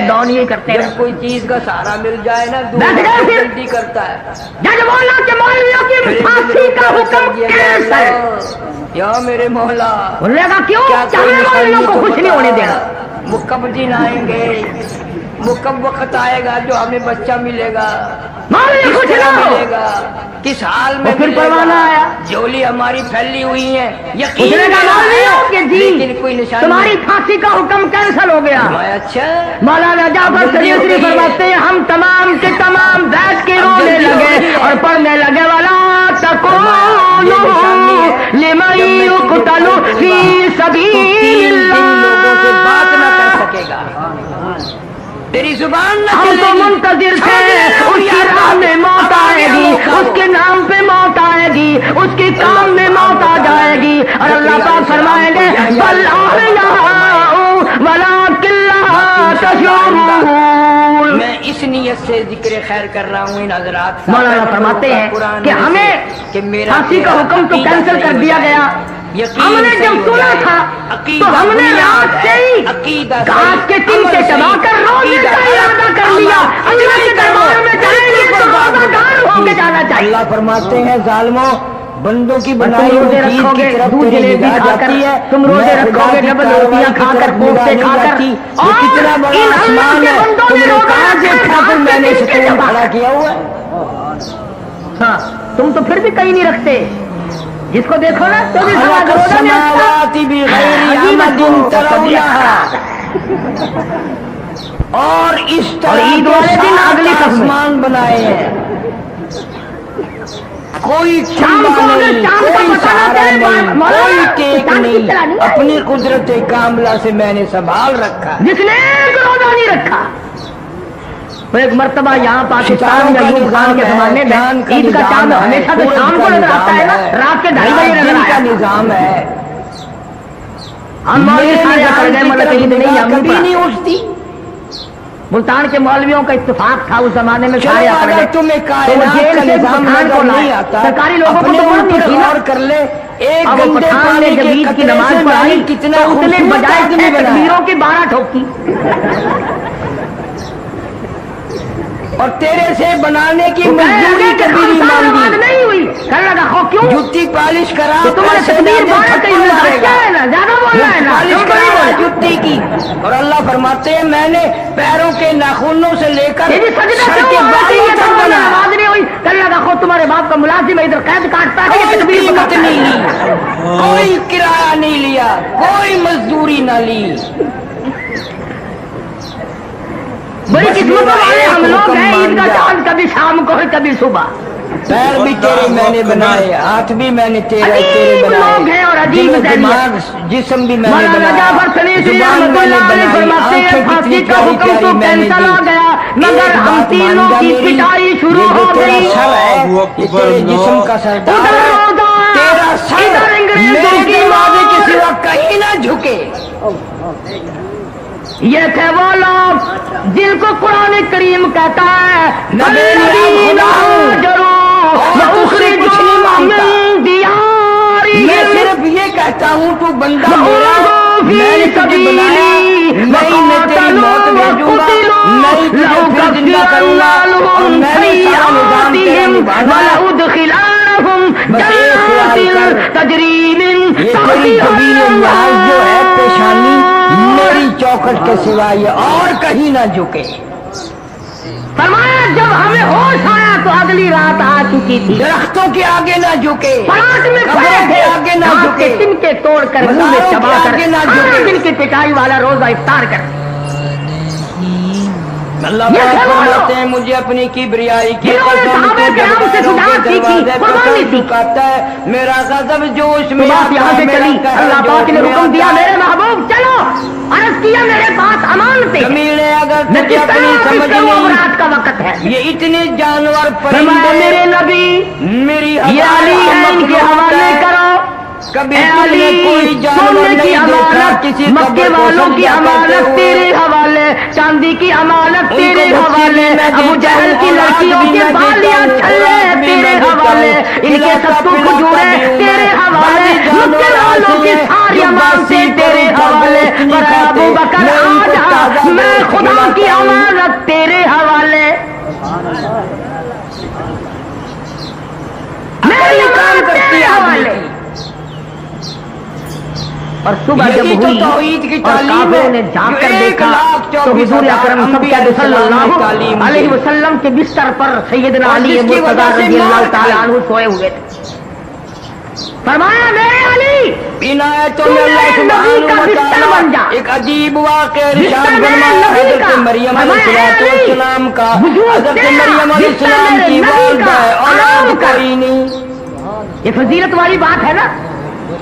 ڈاؤن یہ کرتے جب کوئی چیز کا سہارا مل جائے نا بیٹھ گئے پھر۔ جلدی کرتا ہے۔ جج مولا کے مولویوں کی پھانسی کا حکم کینسل۔ یا میرے مولا انہوں نے کہا کیوں کیا کہ ہمیں مولویوں کو خوش نہیں ہونے دینا۔ وہ کب دن آئیں گے، وہ کب وقت آئے گا جو ہمیں بچہ ملے گا، مولوی کس خوش طرح نہ ہو۔ ملے گا، کس حال میں وہ پھر ملے گا۔ پروانہ آیا۔ جولی ہماری پھیلی ہوئی ہے، اس یقین نے کہا ملا ہے، مولویوں کہ لیکن کوئی جی نشان تمہاری پھانسی کا حکم کینسل ہو گیا۔ اچھا مولانا جعفر سریسی فرماتے ہیں ہم تمام کے تمام بیٹھ کے رونے لگے اور پڑھنے لگے والا تقولوا لمن يقتل في سبيل لوگوں سے بات نہ کر الله۔ سکے گا، تیری زبان نہ ہم چلے تو گی۔ منتظر تھے اس کی راہ میں موت آئے گی، اس کے نام پہ موت آئے گی، اس کے کام میں موت آ جائے گی، اور اللہ پاک فرمائیں گے بل احیاء ولکن لا تشعرون۔ میں اس نیت سے ذکر خیر کر رہا ہوں ان حضرات۔ مولانا فرماتے ہیں کہ ہمیں پھانسی کا حکم تو کینسل کر دیا گیا، ہم نے جب سنا تھا تو ہم نے رات سے ہی گھاس کے تن سے چبا کر روزے کا ارادہ کر لیا، اللہ کے دربار میں جائیں گے تو روزہ دار ہو کے جانا چاہیے۔ اللہ فرماتے ہیں ظالموں بندوں کی تم بنائی ہوئی روزے چیز رکھو کی گے طرف دودھ تیری جلیبی نگاہ کھا کر، جاتی ہے، تم روزے میں رکھو گے خدا کی ڈبل کارروائی روٹیاں کی کھا کر، طرف کوفتے نگاہ کھا نہیں کر، جاتی۔ یہ اور کتنا بڑا ان اللہ آسمان کے ہے، بندوں تم نے نے روزہ کہاں سے رکھا اٹھا کر میں نے کے ستون چبا کھڑا کیا ہوا ہے؟ ہاں تم تو پھر بھی کہیں نہیں رکھتے، جس کو دیکھو نا تو بھی خلق السماوات بغیر عمد ترونها، اور اس اور طرح عید کے والے دن سات اگلی قسم میں۔ آسمان بنائے ہیں، کوئی شام چمبا کو اگر نہیں، شام کا کوئی پتہ نہ سہارا چلے نہیں، مولانا کوئی ٹیک چاند کی نہیں، طرح نہیں ہے۔ اپنی قدرت کاملہ سے میں نے سنبھال رکھا ہے۔ جس نے ایک روزہ نہیں رکھا، وہ ایک مرتبہ یہاں پاکستان میں ایوب خان کے زمانے میں عید کا چاند ہمیشہ تو شام کو نظر آتا ہے نا، رات کے 2:30 بجے نظر دن کا آیا۔ نظام ہے، ہم مولوی سارے پڑ گئے مطلب عید نہیں ہم کبھی نہیں نہیں پڑھا۔ اٹھتی۔ ملتان کے مولویوں کا اتفاق تھا اس زمانے میں چلو سارے پڑ اگر گئے، تمہیں تو وہ کائنات جیل کا سے نظام پٹھان کو نظر لائے، نہیں آتا، سرکاری لوگوں کو اپنے تو ان نہیں پر تھی نا۔ غور کر لے، ایک اب وہ گنڈے پٹھان نے پانی جب کے عید کی قطرے نماز سے پڑھائی میں کتنا تو اس نے خوبصورت بجائے آدمی بنایا، تکبیروں کی 12 ٹھوکی، اور تیرے سے بنانے کی وہ کہنے مزدوری لگے کہ کبھی نہیں خمسہ نماز مانگی، نہیں ہوئی، کہنے لگا ہو کیوں؟ جتی پالش کرا تو تم نے پیسے تکبیر دے دے 12 تھپڑ کہی، مارے اچھا گا، ہے نا، زیادہ بول رہا ہے نا، پالش تم کو نہیں کرا بولنا۔ جتی کی، اور اللہ فرماتے ہیں میں نے پیروں کے ناخنوں سے لے کر یہ بھی سجدہ سر کیوں کے ہوا کہ بالوں یہ تک تو بنا، نماز نہیں ہوئی، کہنے لگا خود تمہارے باپ کا ملازم ہے ادھر قید کاٹتا ہے کہ کوئی تکبیر قیمت پکڑتا ہے۔ نہیں لی، کوئی کرایہ نہیں لیا، کوئی مزدوری نہ لی، بڑی بس قسمتوں میرا والے ایک ہم لوگ حکم ہیں، عید کا مان جا۔ چاند کبھی شام کو ہے کبھی صبح۔ پیر بھی تیرے میں نے بنائے، ہاتھ بھی میں نے تیرے عجیب لوگ ہیں اور بنائے، عجیب دل و ذہنیت۔ دماغ جسم بھی میں نے مولانا بنایا، جعفر سلیسی زبان رحمۃ میں نے اللہ علیہ بنائی، فرماتے ہیں آنکھیں پھانسی کتنی کا پیاری حکم تو پیاری میں نے کینسل ہو دی۔ گیا، مگر ایک ہم بات تینوں مان جا کی میری، پٹائی شروع یہ جو ہو تیرا گئی۔ سر ہے یہ تیرے جسم کا سردار ادھر ہے، روزہ، تیرا سر ادھر انگریزوں میرے کی دروازے کے موت۔ سوا کہیں نہ جھکے۔ یہ تھے وہ لوگ جن کو قرآن کریم کہتا ہے میں بے نیاز خدا ہوں، اور تجھ سے کچھ نہیں مانگتا، میں صرف یہ کہتا ہوں تو بندہ میرا، میں نے تجھے بنایا، میں ہی میں تیری موت بھیجوں گا، میں ہی تجھے پھر زندہ کروں گا، اور میں نے سارا نظام تیرا نبھانا ہے۔ بس ایک خیال کر، یہ تیری جبین نیاز جو ہے پیشانی میری چوکھٹ کے سوا یہ اور کہیں نہ جھکے۔ فرمایا جب ہمیں ہوش آیا تو اگلی رات آ چکی تھی، درختوں کے آگے نہ جھکے، پلاٹ میں قبروں کھڑے کے تھے، آگے نہ ہاتھ جھکے، کے تنکے توڑ کر منہ میں مزاروں کے چبا کر آگے نہ ہر جھکے۔ دن کی پٹائی والا روزہ افطار کر۔ اللہ یہ پاک کیا بولو؟ فرماتے ہیں مجھے اپنی کبریائی کی جنہوں نے قسم صحابہ تو جب کرام سے غیروں کے شجاعت سیکھی، دروازے پر قربانی سر سیکھی۔ جھکاتا ہے، میرا غضب جوش میں بات آتا یہاں ہے، سے میرا چلی، قہر اللہ پاک جوش نے میں حکم دیا آتا ہے۔ میرے محبوب چلو عرض کیا میرے پاس امانتیں ہیں، کمینے اگر میں تجھے کس اپنی طرح سمجھ کروں؟ نہیں، رات کا وقت ہے، یہ اتنے جانور فرمایا پرندے میرے نبی میری یہ علی ہے، ان کے حوالے کرو۔ کبھی اے تم نے علی کوئی جانور سونے کی نہیں دیکھا امانت، کسی مکے قبر کو والوں کی سجدہ کرتے امانت ہوئے؟ تیرے حوالے، چاندی کی امانت ان تیرے کو حوالے، بچے بھی میں ابو دیتا جہل ہوں کی اور آج لڑکیوں بھی کے میں بالیاں دیتا ہوں چھلے اور آج بھی تیرے میں دیتا حوالے، ہوں، ان کے کھلاتا ستو پلاتا کھجورے بھی ہوں تیرے میں۔ حوالے، بعضی جانور مکے والوں ایسے کی ہیں ساری جو امانتیں باسی پر تیرے ان کا حوالے، گوشت نہیں پر کھاتے، ابو بکر میں ان کو آج تازہ میں گوشت خدا کی کھلاتا ہوں۔ امانت تیرے حوالے، میری یہ کام امانت کرتی تیرے ہے آدمی حوالے۔ کی۔ اور صبح جب یہی تو ہوئی توحید کی اور تعلیم کافروں ہے نے جھانک کر جو دیکھا 1,24,000 تو حضور اکرم صلی انبیاء اللہ السلام نے تعلیم دی۔ علیہ وسلم کے بستر پر سیدنا اور علی جس کی مرتضیٰ وجہ سے رضی اللہ مار تعالیٰ کھائی۔ عنہ سوئے ہوئے تھے، فرمایا میرے علی ان آیتوں تو میں اللہ میرے نبی سبحانہ کا و بستر بن جا، تعالیٰ ایک عجیب واقعہ بستر ارشاد میرے فرمایا نبی حضرت کا، مریم فرمایا علیہ اے علی السلام کا، وجود حضرت تیرا، مریم علیہ بستر السلام میرے کی نبی والدہ کا، ہے، اولاد آرام کر۔ کوئی نہیں۔ یہ فضیلت والی بات ہے نا،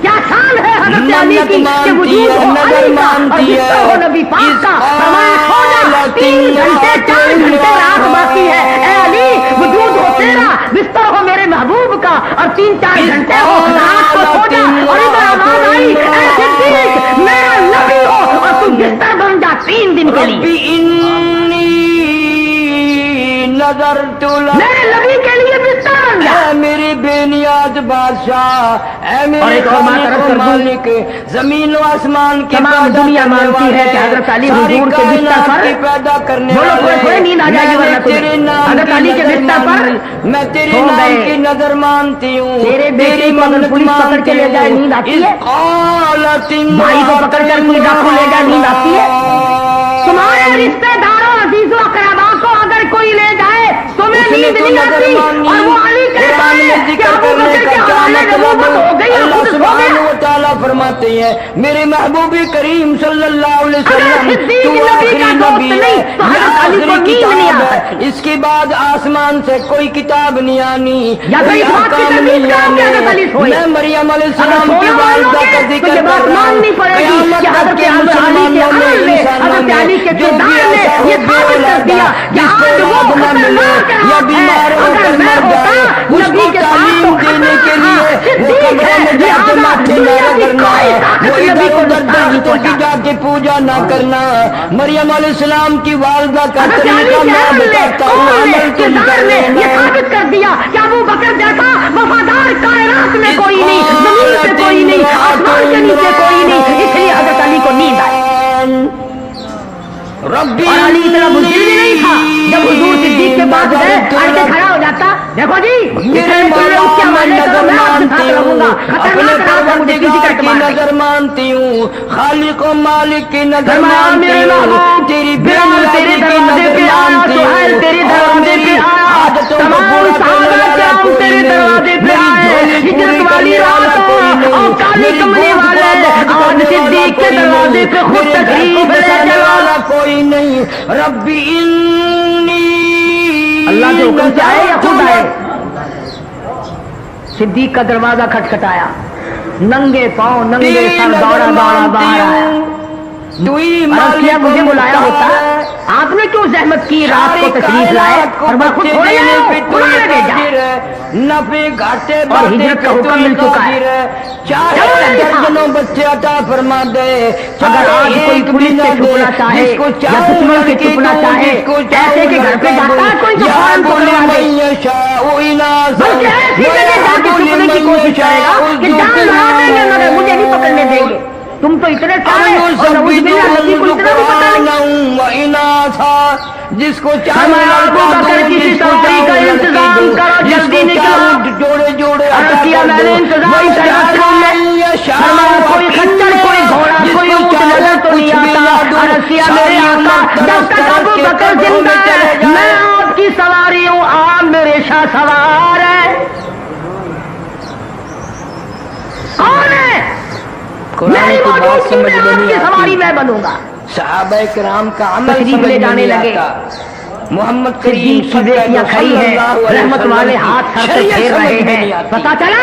کیا شان ہے حضرت علی منت کی کہ مانتی وجود ہے، ہو نظر علی کا اور مانتی بستر ہے، ہو نبی پاک کا، فرمایا سو جا، 3 گھنٹے 4 گھنٹے رات باقی ہے، اے علی وجود ہو تیرا، بستر ہو میرے محبوب کا اور 3-4 گھنٹے ہو، رات کو سو جا۔ اور ادھر آواز آئی اے صدیق میرا نبی ہو اور تو بستر بن جا 3 دن کے رب لیے، انی نظرت لک، میرے نبی کے لیے بستر بن جا۔ اے میری بے نیاز بادشاہ، اے اور میرے ایک اور بات عرض خالق و کر دوں، مالک، زمین و آسمان کی تمام پیدا دنیا کرنے مانتی ہے والے، کہ حضرت علی ساری حضور کے بستر کائنات پر، کی پیدا کرنے بولو والے، تھوڑے نیند آ جائے گی میں ورنہ نے تمہیں، تیرے نام حضرت کی علی کے نظر بستر پر مانی، میں تیرے سو نام گئے۔ کی نظر مانتی ہوں، تیرے بیٹے تیری کو اگر منت پولیس پکڑ کے مانتی لے جائے ہوں، نیند آتی اس ہے؟ قالت بھائی کو پکڑ کر کوئی ڈاکو لے جائے نیند آتی ہے؟ تمہارے رشتے داروں عزیزوں اقربا کو اگر کوئی لے جائے تمہیں اس نے نیند تو نہیں نظر آتی؟ مانی۔ اور وہ علی کہتا قرآن میں ہے کہ ذکر ابو کرنے بکر کا کے کیا حوالے مطلب؟ نبوت ہو گئی اور اللہ خود سو سبحانہ گیا۔ و تعالیٰ فرماتے ہیں میرے محبوب کریم صلی اللہ علیہ اگر وسلم صدیق تو نبی آخری کا دوست نبی ہے، نہیں تو یہ حضرت علی کو آخری نیند نہیں آ کتاب ہے، سکتی۔ اس کے بعد آسمان سے کوئی کتاب نہیں آنی، یا پھر کوئی اس بات کی احکام تردید نہیں کرو کہ حضرت علی آنے۔ سوئے۔ میں مریم علیہ اگر السلام کی سونا مان لو والدہ گے کا تو ذکر یہ کر بات رہا ماننی ہوں، پڑے گی قیامت کہ تک حضرت کے علی کے مسلمانوں میں، عمل نے انسانوں حضرت علی کے جو بھی کردار نے ایسا ہو یہ بے ثابت کر دیا کہ جس کو آج وہ اولاد نہ ملے خطرناک یا رات ہے۔ بیمار ہو اگر کر میں مر ہوتا جائے، اس نبی کو کے پاس تعلیم تو دینے کے خطرہ لیے تھا، وہ صدیق قبروں میں ہے، جا کے لہذا ماتھے نہ دنیا کی کرنا، کوئی طاقت وہ نبی ادھر کو ادھر نقصان نہیں درختوں کی پہنچا۔ جا کے پوجا نہ کرنا۔ مریم علیہ السلام کی والدہ کا حضرت علی طریقہ کے میں عمل نے، بتاتا ہوں، قول نے، عمل تم کردار کر نے لینا۔ یہ ثابت کر دیا کہ ابو بکر جیسا وفادار کائنات میں کوئی نہیں، زمین پہ کوئی نہیں، آسمان کے نیچے کوئی نہیں، اس لیے حضرت علی کو نیند آئی۔ ربی اور علی اتنا بزدل بھی نہیں تھا، جب حضور صدیق کے پاس گئے اڑ کے کھڑا ہو جاتا، دیکھو جی میرے اس کے حوالے کرو، میں آپ کے ساتھ رہوں گا، اپنے خطرناک رات ہے، مجھے کسی کا پروردگار کی اعتبار نہیں۔ نظر مانتی ہوں، خالق و مالک کی نظر فرمایا مانتی میرے ہوں، محبوب تیری بلال تیرے بے نیازی دروازے کی پہ نظر آیا، مانتی سہیل ہوں، تیرے اور دروازے میری پہ آیا، حاجتوں کو تمام پورا کرنے صحابہ والا کرام کوئی تیرے نہیں، دروازے پہ میری آئے، جھولی ہجرت پوری والی کرنے والا رات کوئی نہیں، اور کالی میری کملی گود کو والے آباد آج کرنے والا صدیق کے کوئی دروازے نہیں، پہ خود میرے گھر کو تشریف لے بسانے چلا۔ والا کوئی نہیں۔ ربی انی اللہ کے حکم سے آئے یا خود آئے؟ نظرت صدیق کا دروازہ کھٹکھٹایا، ننگے پاؤں ننگے تیری سر نظر دوڑا دوڑا مانتی باہر آیا۔ ہوں، تو ہی عرض کیا مالک مجھے بلایا ہوتا، مختار، آپ نے کیوں زحمت کی رات کو ساری تشریف لائے؟ کائنات کو اور میں خود بچے تھوڑے دینے آیا پہ ہوں، تو خدا یہ نے بھیجا۔ قادر ہے، نفع گھاٹے اور باتیں ہجرت کا پہ تو حکم یہ مل چکا ہے۔ قادر ہے، چاہے چلو نہیں تھا۔ درجنوں بچے عطا فرما دے، اگر چاہے آج کوئی ایک بھی پولیس نہ سے دے، چھپنا چاہے جس کو یا چاہوں دشمن سے لڑکی چھپنا دوں، چاہے، جس کو ایسے چاہوں کے گھر پہ لڑکا جاتا ہے دوں، کوئی جو یا فوراً پکڑوا دے، من یشاء اناسا بلکہ ایسی جگہ جا کے ویہب چھپنے کی لمن کوشش کرے گا یشاء کہ جان لڑا دیں گے مگر مجھے نہیں پکڑنے دیں گے۔ تم تو اتنے سارے اور نعوذ باللہ نبی کو اتنا بھی پتہ نہیں۔ جس کو فرمایا ابو بکر کسی سواری کا انتظام کرو، جلدی نکلو۔ جوڑے جوڑے عرض کیا میں نے انتظام کر رکھا ہے، فرمایا کوئی خچر کوئی گھوڑا کوئی اونٹ نظر تو نہیں آتا۔ عرض کیا میرے آقا جب تک ابو بکر زندہ ہے میں آپ کی سواری ہوں، آپ میرے شاہ سوار ہے۔ کون ہے؟ میری موجودگی میں آپ کی سواری میں بنوں گا۔ صحابہ کرام کا عمل تشریف سمجھ لے میں جانے نہیں لگے، آتا۔ محمد کریم صدیق کی بیٹیاں کھڑی ہیں، رحمت والے ہاتھ سر سے پھیر رہے ہیں۔ پتا چلا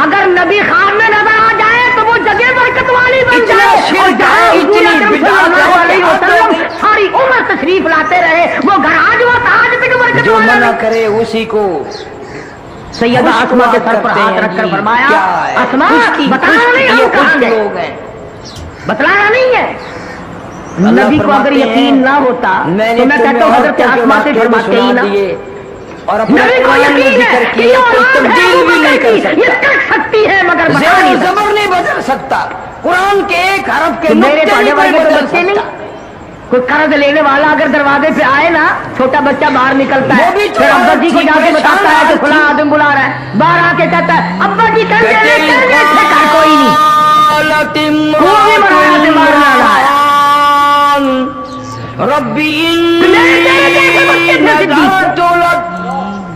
اگر نبی خواب میں نظر آ جائے تو وہ جگہ برکت والی بن اتنا جائے، اور شرک جہاں ہے، حضور اتنی اکرم صلی بدعت اللہ ہے علیہ وسلم ساری عمر تشریف لاتے رہے، وہ گھر آج وہ آج تک برکت جو والا منع نہیں۔ کرے اسی کو سیدہ اسما کے سر پر ہاتھ رکھ کر فرمایا، اسما بتانا نہیں ہم کہاں گئے، لوگ ہیں، بتلانا نہیں ہے۔ اللہ نبی کو اگر فرماتے یقین ہیں، نہ ہوتا میں تو نے میں کہتا ہوں حضرت اسما سے فرماتے ہی نا۔ اور اپنے نبی کو قرآن میں یقین ہے ذکر کہ کیا، یہ کوئی اولاد ہے تبدیل ابو بھی نہیں بکر کر کی، یہ سکتا، کر سکتی ہے مگر بتا زیر و نہیں سکتی۔ زبر نہیں بدل سکتا، قرآن کے ایک حرف کے تو میرے نقطے پڑھنے نہیں کوئی والے تو بدل بچے سکتا۔ نہیں، کوئی قرض لینے والا اگر دروازے پہ آئے نا، چھوٹا بچہ باہر نکلتا ہے، وہ بھی تو پھر ابا جی کو ٹھیک جا کے پریشان بتاتا ہے کہ تھی۔ فلاں آدمی بلا رہا ہے، باہر آ کے کہتا ہے ابا جی کل کہتے میرے ہیں، گھر کوئی نہیں، وہ بھی مرا سے مارنا لایا۔ ربی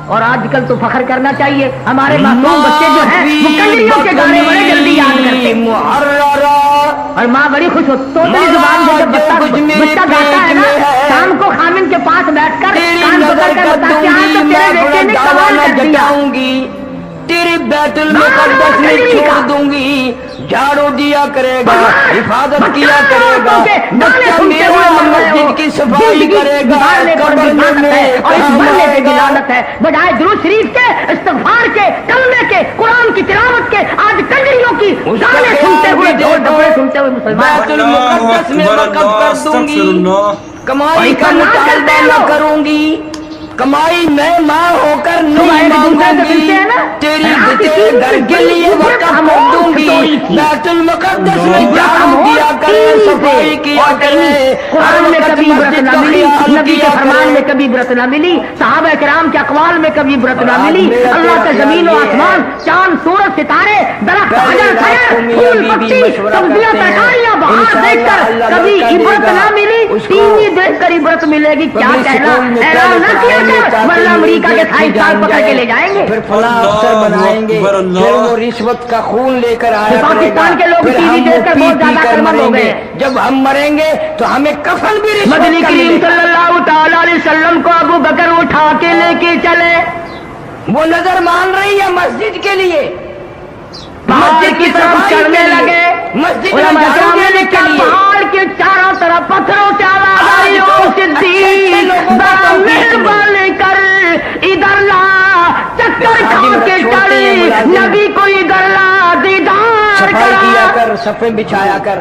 اور آج کل تو فخر کرنا چاہیے، ہمارے معصوم بچے جو ہیں وہ کنجریوں کے گانے بڑے جلدی یاد کرتے ہیں، اور ماں بڑی خوش ہوتی، طوطی زبان سے جب بچہ گاتا ہے نا، شام کو خامن کے پاس بیٹھ کر کان پکڑ کر بتاتے ہیں تو تیرے بیٹے نے کمال کر دیا، تیری بیت المقدس میں چھوڑ دوں گی، جھاڑو دیا کرے گا، حفاظت کیا کرے گا، بچہ میرا مسجد کی صفائی کرے گا، قبر میں اور اس مرنے پہ بھی لعنت ہے، بجائے درود شریف کے، استغفار کے، کلمے کے، قرآن کی تلاوت کے، آج کنجریوں کی گانے سنتے ہوئے، ڈھول ڈھول سنتے ہوئے مسلمان بیت المقدس میں وقف کر دوں گی، کمائی کا مطالبہ نہ کروں گی، کمائی میں ماں ہو کر نہیں مانگوں گی، تیری گھر کے لیے وقف کر دوں گی، بیت المقدس میں جھاڑو دیا کرے، صفائی کیا کرے، قرآن میں کبھی عبرت نہ ملی، نبی کے فرمان میں کبھی عبرت نہ ملی، صحابہ کرام کے اقوال میں کبھی عبرت نہ ملی، اللہ کے زمین و آسمان، چاند سورج ستارے، درخت حجر خیر، پھول پتی، سبزیاں ترکاریاں بہار دیکھ کر کبھی عبرت نہ ملی، ٹی وی دیکھ کر عبرت ملے گی، کیا کہنا، اعلان نہ کیا کر ورنہ امریکہ کے 28 سال پکڑ کے لے جائیں گے۔ پھر فلاں افسر بنائیں گے، پھر وہ رشوت کا خون لے کر آیا کرے گا، پاکستان کے لوگ پھر ٹی وی ہم دیکھ کر پی بہت پی زیادہ کر کرمند ہو مریں گئے گے، ہیں۔ جب ہم مریں گے تو ہمیں کفن بھی رشوت مدنی کا کریم ملے گا۔ صلی اللہ تعالی علیہ وسلم کو ابو بکر اٹھا کے لے کے چلے، وہ نظر مان رہی ہے مسجد کے لیے، پہاڑ کی طرف صفائی چڑھنے کے لیے، لگے، مسجد میں علماء جھاڑو کرام نے دینے کے لکھا لیے۔ پہاڑ کے چاروں طرف پتھروں سے آواز آئی، او صدیق بڑا مہربان کر ادھر لا، چکر کھا کے چڑھی، نبی کو ادھر لا، دیدار صفائی کیا کرا، کر، صفیں بچھایا کر،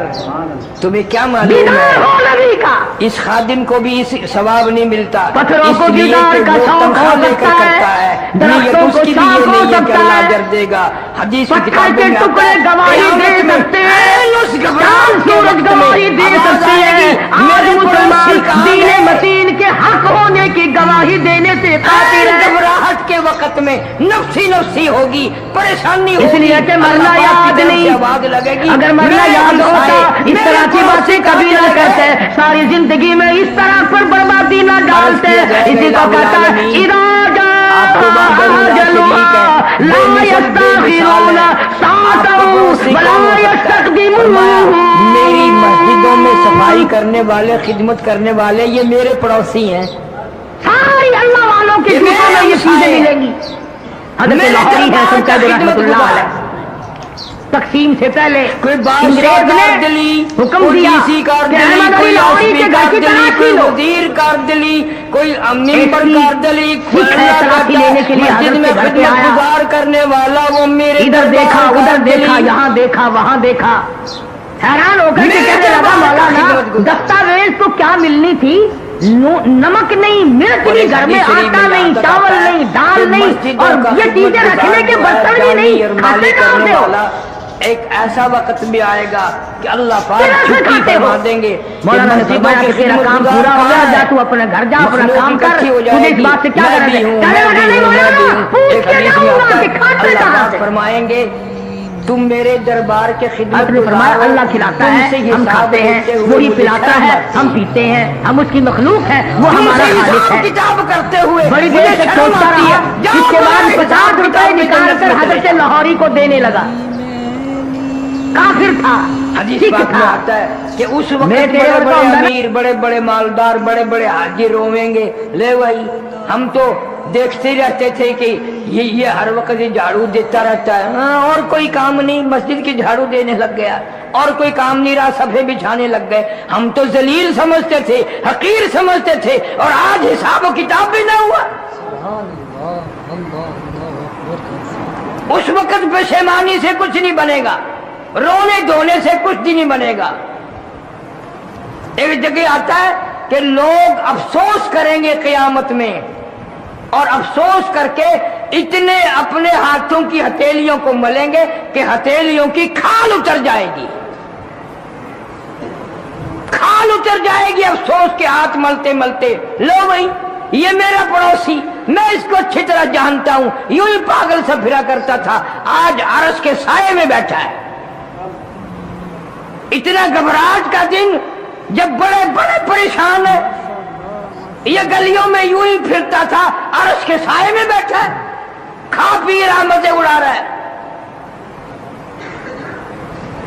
تمہیں کیا معلوم دیدار ہے ہو نبی کا۔ اس خادم کو بھی اس ثواب نہیں ملتا، پتھروں اس کو لیے دیدار کہ کا وہ شوق تنخواہ ہو لے کر سکتا کرتا ہے، ہے، درختوں نیت کو اس کی بھی شوق یہ ہو نہیں ہے کہ سکتا اللہ ہے، اجر دے گا۔ حدیث کی پتھر کتابوں کے میں آتا ٹکڑے ہے، گواہی دے قیامت میں سکتے ہیں، اس گھبراہٹ چاند کے سورج وقت میں گواہی دے آواز سکتے آئے ہیں، گی، آج میرے مسلمان پڑوسی کہاں دین گئے؟ متین کے حق ہونے کی گواہی دینے سے قاصر ہے، گھبراہٹ کے وقت میں نفسی نفسی ہوگی، پریشانی ہوگی، اس لیے کہ مرنا اللہ پاک یاد کی طرف نہیں، سے آواز لگے گی، اگر مرنا میرے یاد ہوتا ہمسائے، اس طرح کی میرے باتیں پڑوسی کبھی نہ کہاں چلے کرتے، گئے؟ ساری زندگی میں اس طرح پر بربادی نہ ڈالتے، کیا جائے گا اسی کو الہ کہتا ہے العالمین، ارادہ آپ تو وحدہ لا شریک ہے، بے مثل بے مثال ہے، آپ کے پڑوسی کون ہو سکتا ہے؟ فرمایا میری مسجدوں میں صفائی کرنے والے، خدمت کرنے والے یہ میرے پڑوسی ہیں، ساری اللہ والوں کے یہ جوتوں میں یہ میرے چیزیں ہمسائے ملیں گی۔ حضرت میرے لاہوری ہے دربار سلطان کا رحمۃ خدمت اللہ گزار۔ علیہ، تقسیم سے پہلے کوئی بادشاہ انگریز کار نے دلی، حکم کوئی دیا ڈی سی کار کہ دلی، احمد علی کوئی لاہوری ایس پی کے گھر کار کی دلی، تلاشی کوئی لو، وزیر کار دلی، کوئی ممبر ایسی کار دلی، سکھ ہے تلاشی لینے کے لیے مسجد حضرت میں کے گھر پہ خدمت آیا، گزار کرنے والا وہ میرے ادھر دیکھا دربار ادھر کار دیکھا، دلی، یہاں دیکھا وہاں دیکھا، حیران ہو کر کے میرے کہنے لگا دربار کا مولانا خدمت گزار۔ دستاویز تو کیا ملنی تھی، نمک نہیں، مرچ نہیں، گھر میں آٹا نہیں، چاول نہیں، دال نہیں، اور یہ چیزیں رکھنے کے برتن بھی نہیں، کھاتے کہاں سے ہو؟ ایک ایسا وقت بھی آئے گا کہ اللہ پاک پھر ایسے چھٹی کھاتے فرما ہو؟ دیں گے، مولانا نے مسجدوں فرمایا کے کہ تیرا خدمت کام گزار پورا ہو گیا، کہاں جا ہے؟ تو اپنا گھر جا، اپنا مخلوق کام کر، اکٹھی ہو جائے تجھے اس گی، بات سے کیا میں غرض بھی ہے؟ ہوں، کہنے میں لگا بھی نہیں ہوں، میں بھی مولانا ہوں۔ پوچھ ایک کے حدیث میں جاؤں گا آتا کہ ہے کھاتے اللہ کہاں پاک سے؟ فرمائیں گے تم میرے دربار کے آپ خدمت نے فرمایا گزار ہو، اللہ کھلاتا تم ہے، سے ہم حساب کھاتے ہیں، لیتے ہوئے وہی مجھے پلاتا شرم ہے، آتی ہم ہے، پیتے ہیں، ہم اس کی مخلوق ہے، وہ تم ہمارا سے خالق حساب ہے۔ کتاب کرتے ہوئے بڑی مجھے دیر تک شرم سوچتا آتی رہا، ہے، جاؤ اس کے بعد تمہارے 50 حساب روپے کتاب میں نکال جنت کر میں حضرت چلے جاؤ۔ لاہوری کو دینے لگا، کافر تھا، حدیث سکھ پاک میں تھا، آتا ہے کہ اس وقت میں تیرے بڑے ورگا بڑے ہوں گا نا؟ امیر، بڑے بڑے مالدار، بڑے بڑے حاجی روویں گے، لے بھائی ہم تو دیکھتے رہتے تھے کہ یہ ہر وقت یہ جھاڑو دیتا رہتا ہے، ہاں اور کوئی کام نہیں، مسجد کی جھاڑو دینے لگ گیا، اور کوئی کام نہیں رہا، صفحے بچھانے لگ گئے۔ ہم تو ذلیل سمجھتے تھے، حقیر سمجھتے تھے، اور آج حساب و کتاب بھی نہ ہوا۔ اس وقت پشیمانی سے کچھ نہیں بنے گا، رونے دھونے سے کچھ بھی نہیں بنے گا۔ ایک جگہ آتا ہے کہ لوگ افسوس کریں گے قیامت میں، اور افسوس کر کے اتنے اپنے ہاتھوں کی ہتھیلیوں کو ملیں گے کہ ہتھیلیوں کی کھال اتر جائے گی، کھال اتر جائے گی افسوس کے ہاتھ ملتے ملتے۔ لو بھائی یہ میرا پڑوسی، میں اس کو اچھی طرح جانتا ہوں، یوں ہی پاگل سا پھرا کرتا تھا، آج عرش کے سائے میں بیٹھا ہے۔ اتنا گھبراہٹ کا دن جب بڑے بڑے پریشان ہیں، یہ گلیوں میں یوں ہی پھرتا تھا، عرش کے سائے میں بیٹھا ہے، کھا پی رحمتیں اڑا رہا ہے۔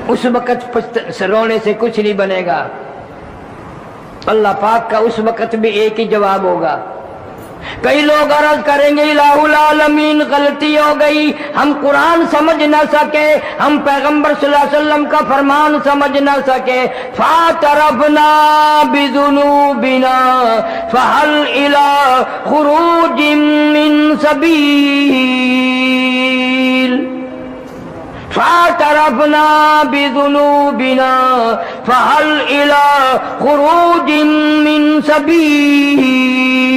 اس وقت رونے سے کچھ نہیں بنے گا۔ اللہ پاک کا اس وقت بھی ایک ہی جواب ہوگا۔ کئی لوگ عرض کریں گے الہ العالمین غلطی ہو گئی، ہم قرآن سمجھ نہ سکے، ہم پیغمبر صلی اللہ علیہ وسلم کا فرمان سمجھ نہ سکے۔ فاعترفنا بذنوبنا فہل الی خروج من سبیل، فاعترفنا بذنوبنا فہل الی خروج من سبیل۔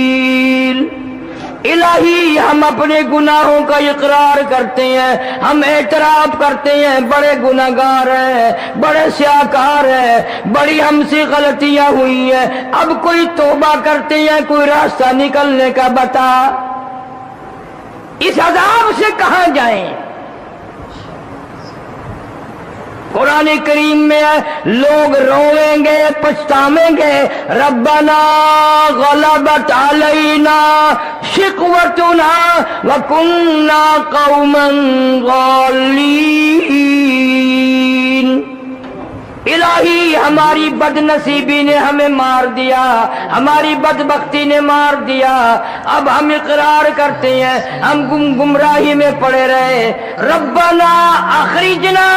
الہی ہم اپنے گناہوں کا اقرار کرتے ہیں، ہم اعتراف کرتے ہیں بڑے گناہگار ہیں، بڑے سیاہکار ہیں، بڑی ہم سے غلطیاں ہوئی ہیں، اب کوئی توبہ کرتے ہیں، کوئی راستہ نکلنے کا بتا۔ اس عذاب سے کہاں جائیں؟ قرآن کریم میں لوگ روئیں گے، پچھتاویں گے، ربنا غلبت علینا شقوتنا وکننا قوما ضالین۔ الہی ہماری بد نصیبی نے ہمیں مار دیا، ہماری بدبختی نے مار دیا، اب ہم اقرار کرتے ہیں ہم گمراہی میں پڑے رہے۔ ربنا اخرجنا،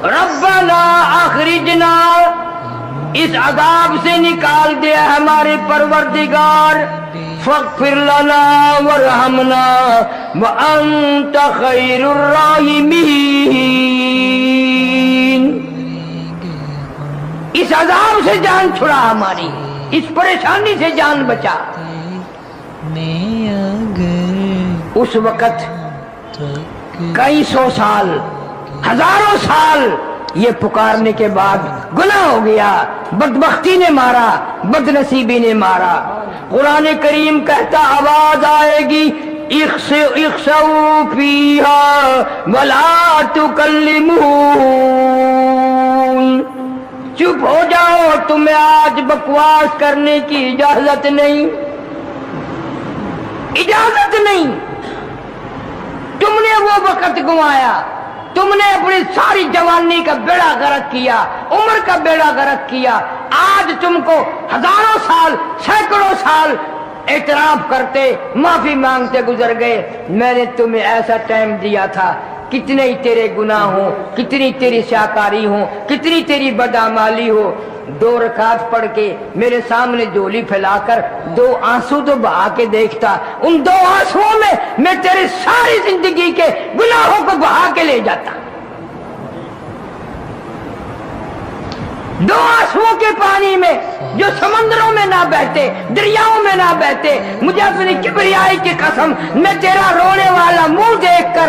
ربنا اخرجنا، اس عذاب سے نکال دے ہمارے پروردگار، فاغفر لنا وارحمنا وانت خیر الراحمین۔ اس عذاب سے جان چھڑا ہماری، اس پریشانی سے جان بچا۔ اس وقت کئی سو سال، ہزاروں سال یہ پکارنے کے بعد گناہ ہو گیا، بدبختی نے مارا، بد نصیبی نے مارا۔ قرآن کریم کہتا آواز آئے گی اخسؤوا فیہا ولا تکلمون، چپ ہو جاؤ، تمہیں آج بکواس کرنے کی اجازت نہیں، اجازت نہیں۔ تم نے وہ وقت گنوایا، تم نے اپنی ساری جوانی کا بیڑا غرق کیا، عمر کا بیڑا غرق کیا، آج تم کو ہزاروں سال، سینکڑوں سال اعتراف کرتے، معافی مانگتے گزر گئے۔ میں نے تمہیں ایسا ٹائم دیا تھا، کتنے ہی تیرے گناہ ہوں، کتنی تیری سیاکاری ہوں، کتنی تیری بدعمالی ہو، 2 رکعت پڑھ کے میرے سامنے جولی پھیلا کر 2 آنسو تو بہا کے دیکھتا، ان 2 آنسوؤں میں تیری ساری زندگی کے گناہوں کو بہا کے لے جاتا۔ 2 آنسوؤں کے پانی میں جو سمندروں میں نہ بہتے، دریاؤں میں نہ بہتے، مجھے اپنی کبریائی کی قسم، میں تیرا رونے والا منہ دیکھ کر